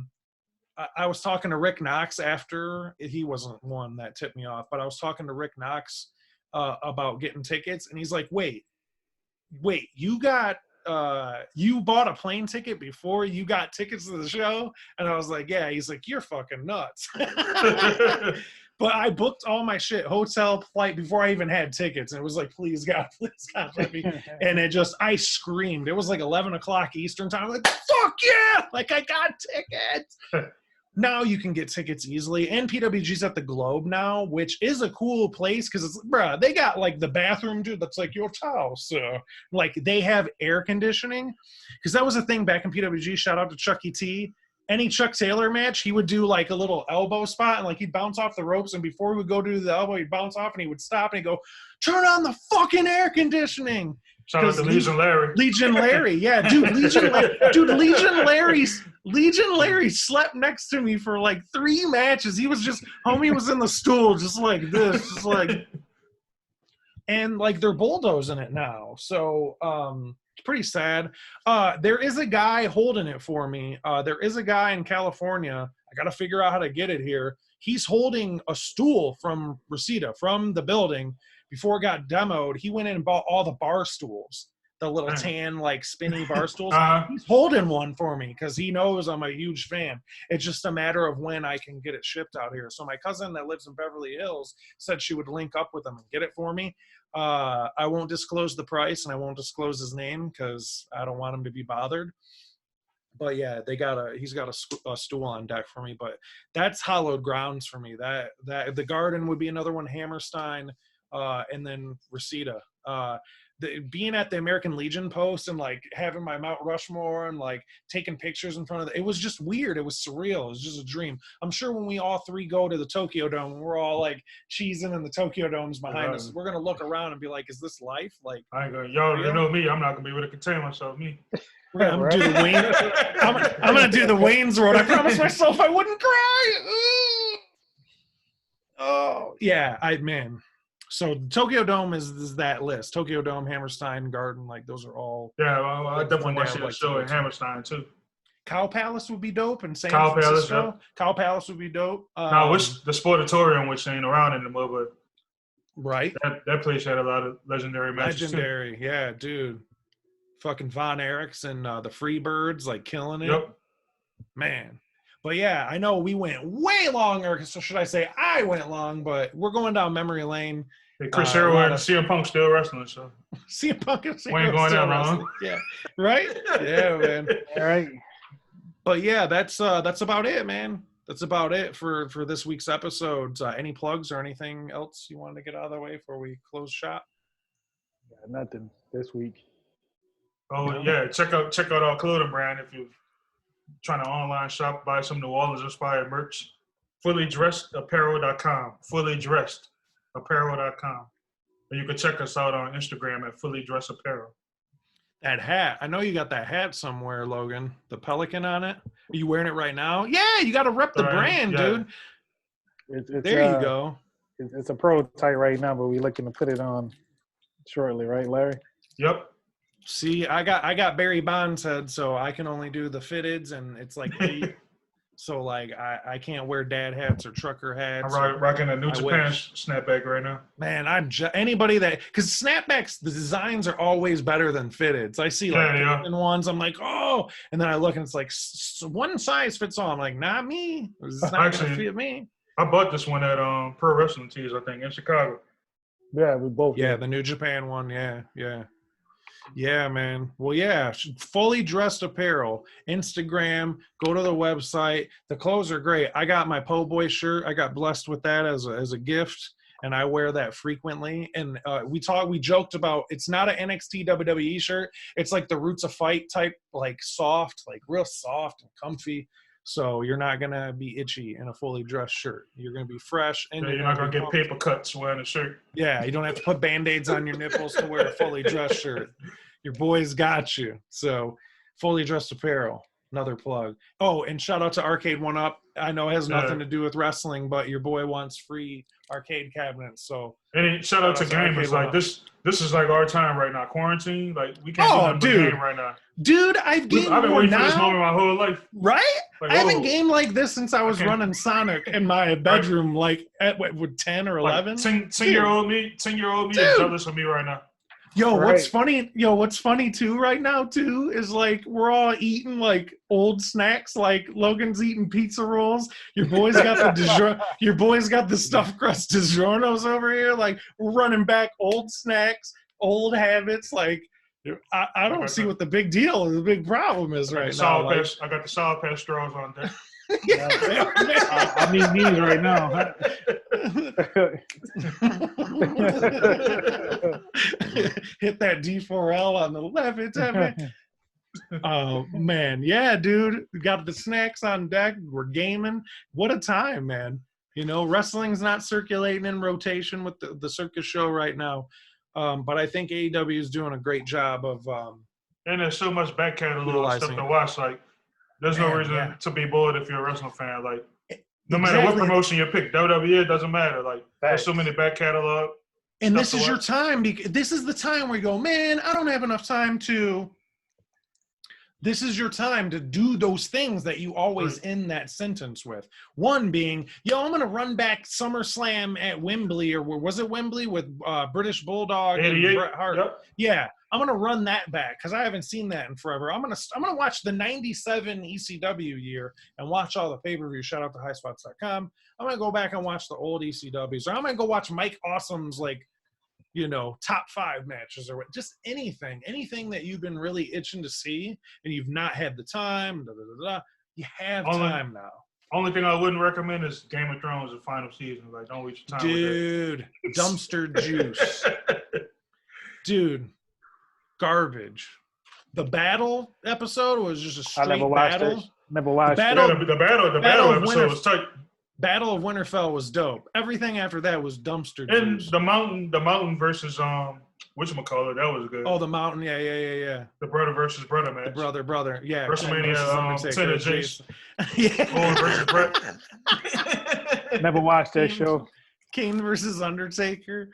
was talking to Rick Knox after. He wasn't one that tipped me off, but I was talking to Rick Knox about getting tickets, and he's like, wait, you bought a plane ticket before you got tickets to the show? And I was like, yeah. He's like, you're fucking nuts. But I booked all my shit, hotel, flight, before I even had tickets. And it was like, please God, let me. And I screamed. It was like 11 o'clock Eastern time. I'm like, fuck yeah. Like, I got tickets. Now you can get tickets easily, and PWG's at the Globe now, which is a cool place because it's, they got like the bathroom, dude, that's like your house. Like, they have air conditioning, because that was a thing back in PWG. Shout out to Chucky T. Any Chuck Taylor match, he would do like a little elbow spot, and like he'd bounce off the ropes, and before he would go do the elbow, he'd bounce off, and he would stop, and he'd go, turn on the fucking air conditioning. Shout out to Legion Larry. Legion Larry, yeah, dude. Legion Larry slept next to me for like 3 matches. He was just, homie was in the stool just like this, just like, and like they're bulldozing it now. So it's pretty sad. There is a guy holding it for me. There is a guy in California. I got to figure out how to get it here. He's holding a stool from Reseda, from the building. Before it got demoed, he went in and bought all the bar stools, the little tan, like spinny bar stools. He's holding one for me because he knows I'm a huge fan. It's just a matter of when I can get it shipped out here. So my cousin that lives in Beverly Hills said she would link up with him and get it for me. I won't disclose the price, and I won't disclose his name because I don't want him to be bothered. But yeah, he's got a stool on deck for me. But that's hallowed grounds for me. That the Garden would be another one, Hammerstein. And then Reseda. Being at the American Legion post and like having my Mount Rushmore and like taking pictures in front of it was just weird. It was surreal. It was just a dream. I'm sure when we all 3 go to the Tokyo Dome, we're all like cheesing in the Tokyo Domes behind us. We're gonna look around and be like, "Is this life?" Like, I ain't gonna, y'all you know me. I'm not gonna be able to contain myself. Me. I'm gonna do the Wayne. I'm gonna do the Wayne's World. I promised myself I wouldn't cry. Oh yeah, man. So Tokyo Dome is that list. Tokyo Dome, Hammerstein, Garden, like those are all. Yeah, well, I definitely want to see the show at Hammerstein too. Cow Palace would be dope, and San Cow Francisco. Palace, yeah. Cow Palace would be dope. Now, which the Sportatorium, which ain't around anymore, but right, that place had a lot of legendary matches. Legendary, too. Yeah, dude. Fucking Von Erichs and the Freebirds, like killing it. Yep. Man. But yeah, I know we went way longer, so should I say I went long, but we're going down memory lane. Hey, Chris Hero and CM Punk still wrestling, so. CM Punk and we ain't going down wrong. Yeah. Right? Yeah, man. All right. But yeah, that's about it, man. That's about it for this week's episodes. Any plugs or anything else you wanted to get out of the way before we close shop? Yeah, nothing this week. Oh, no? Yeah. Check out our clothing brand if you're trying to online shop, buy some New Orleans inspired merch. FullyDressedApparel.com. FullyDressedApparel.com. And you can check us out on Instagram at FullyDressedApparel. That hat. I know you got that hat somewhere, Logan. The pelican on it. Are you wearing it right now? Yeah, you got to rep the brand, yeah. Dude. It's there you go. It's a prototype right now, but we're looking to put it on shortly, right, Larry? Yep. See, I got Barry Bonds head, so I can only do the fitteds, and it's like So like I can't wear dad hats or trucker hats. I'm rocking a New Japan snapback right now. Man, anybody that, because snapbacks, the designs are always better than fitteds. I see like ones, I'm like, oh, and then I look and it's like one size fits all. I'm like, not me. It's not gonna fit me. I bought this one at Pro Wrestling Tees, I think, in Chicago. Yeah, we both. Yeah, the New Japan one. Yeah, man. Well, yeah, fully dressed apparel, Instagram, go to the website. The clothes are great. I got my Po' Boy shirt. I got blessed with that as a gift, and I wear that frequently. And we joked about, it's not an NXT WWE shirt. It's like the Roots of Fight type, like soft, like real soft and comfy. So you're not going to be itchy in a fully dressed shirt. You're going to be fresh. And you're not going to get paper cuts wearing a shirt. Yeah, you don't have to put Band-Aids on your nipples to wear a fully dressed shirt. Your boys got you. So fully dressed apparel, another plug. Oh, and shout out to Arcade One Up. I know it has nothing to do with wrestling, but your boy wants free arcade cabinets. So and shout out to gamers. Like this is like our time right now. Quarantine, like we can't do nothing game right now. Dude, I've been waiting for this moment my whole life. Right? Like, I haven't gamed like this since I was running Sonic in my bedroom, like at with 10 or 11. 10-year-old me is jealous of me right now. What's funny too right now too is like we're all eating like old snacks, like Logan's eating pizza rolls. Your boys got the stuffed crust DiGiorno's over here. Like we're running back old snacks, old habits. Like I don't see what the big deal or the big problem is right now. I got the Sour Patch straws on there. I need these right now. Huh? Hit that D4L on the left. Oh man, yeah, dude. We got the snacks on deck. We're gaming. What a time, man. You know, wrestling's not circulating in rotation with the circus show right now. But I think AEW is doing a great job of and there's so much back catalog stuff to watch. Like there's no reason to be bored if you're a wrestling fan. Like no matter what promotion you pick, WWE, it doesn't matter. Like there's so many back catalog. And this is your time. This is the time where you go, man, I don't have enough time to. This is your time to do those things that you always end that sentence with. One being, I'm going to run back SummerSlam at Wembley, or was it Wembley with British Bulldog and Bret Hart? Yep. Yeah, I'm going to run that back because I haven't seen that in forever. I'm going to watch the 97 ECW year and watch all the pay-per-view. Shout out to highspots.com. I'm going to go back and watch the old ECWs. Or I'm going to go watch Mike Awesome's, top 5 matches or just anything that you've been really itching to see and you've not had the time. You have time now. Only thing I wouldn't recommend is Game of Thrones, the final season. Like, don't waste your time with that. Dude, dumpster juice. Dude, garbage. The battle episode was just a straight battle. Never watched it. The battle episode was tight. Battle of Winterfell was dope. Everything after that was dumpster juice. And the mountain versus whatchamacallit, that was good. Oh, the mountain, yeah. The brother versus brother match. The brother, yeah. WrestleMania 10 and Jace. Yeah. Owen versus Brett. Never watched that show. Kane versus Undertaker,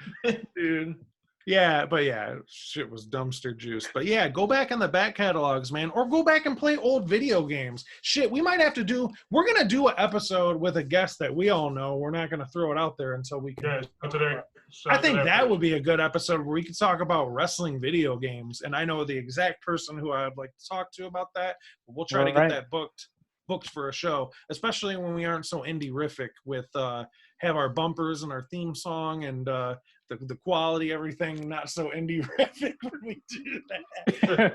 dude. Yeah, but yeah, shit was dumpster juice. But yeah, go back in the back catalogs, man, or go back and play old video games. Shit, we're going to do an episode with a guest that we all know. We're not going to throw it out there until we can. Yeah, I think that would be a good episode where we could talk about wrestling video games. And I know the exact person who I'd like to talk to about that. But we'll try to get that booked for a show, especially when we aren't so indie-rific with have our bumpers and our theme song and the quality, everything not so indie-rific when we do that.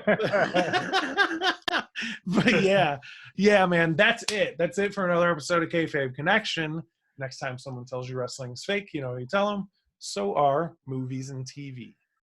But yeah, man, that's it for another episode of Kayfabe Connection. Next time someone tells you wrestling is fake, you tell them, so are movies and TV.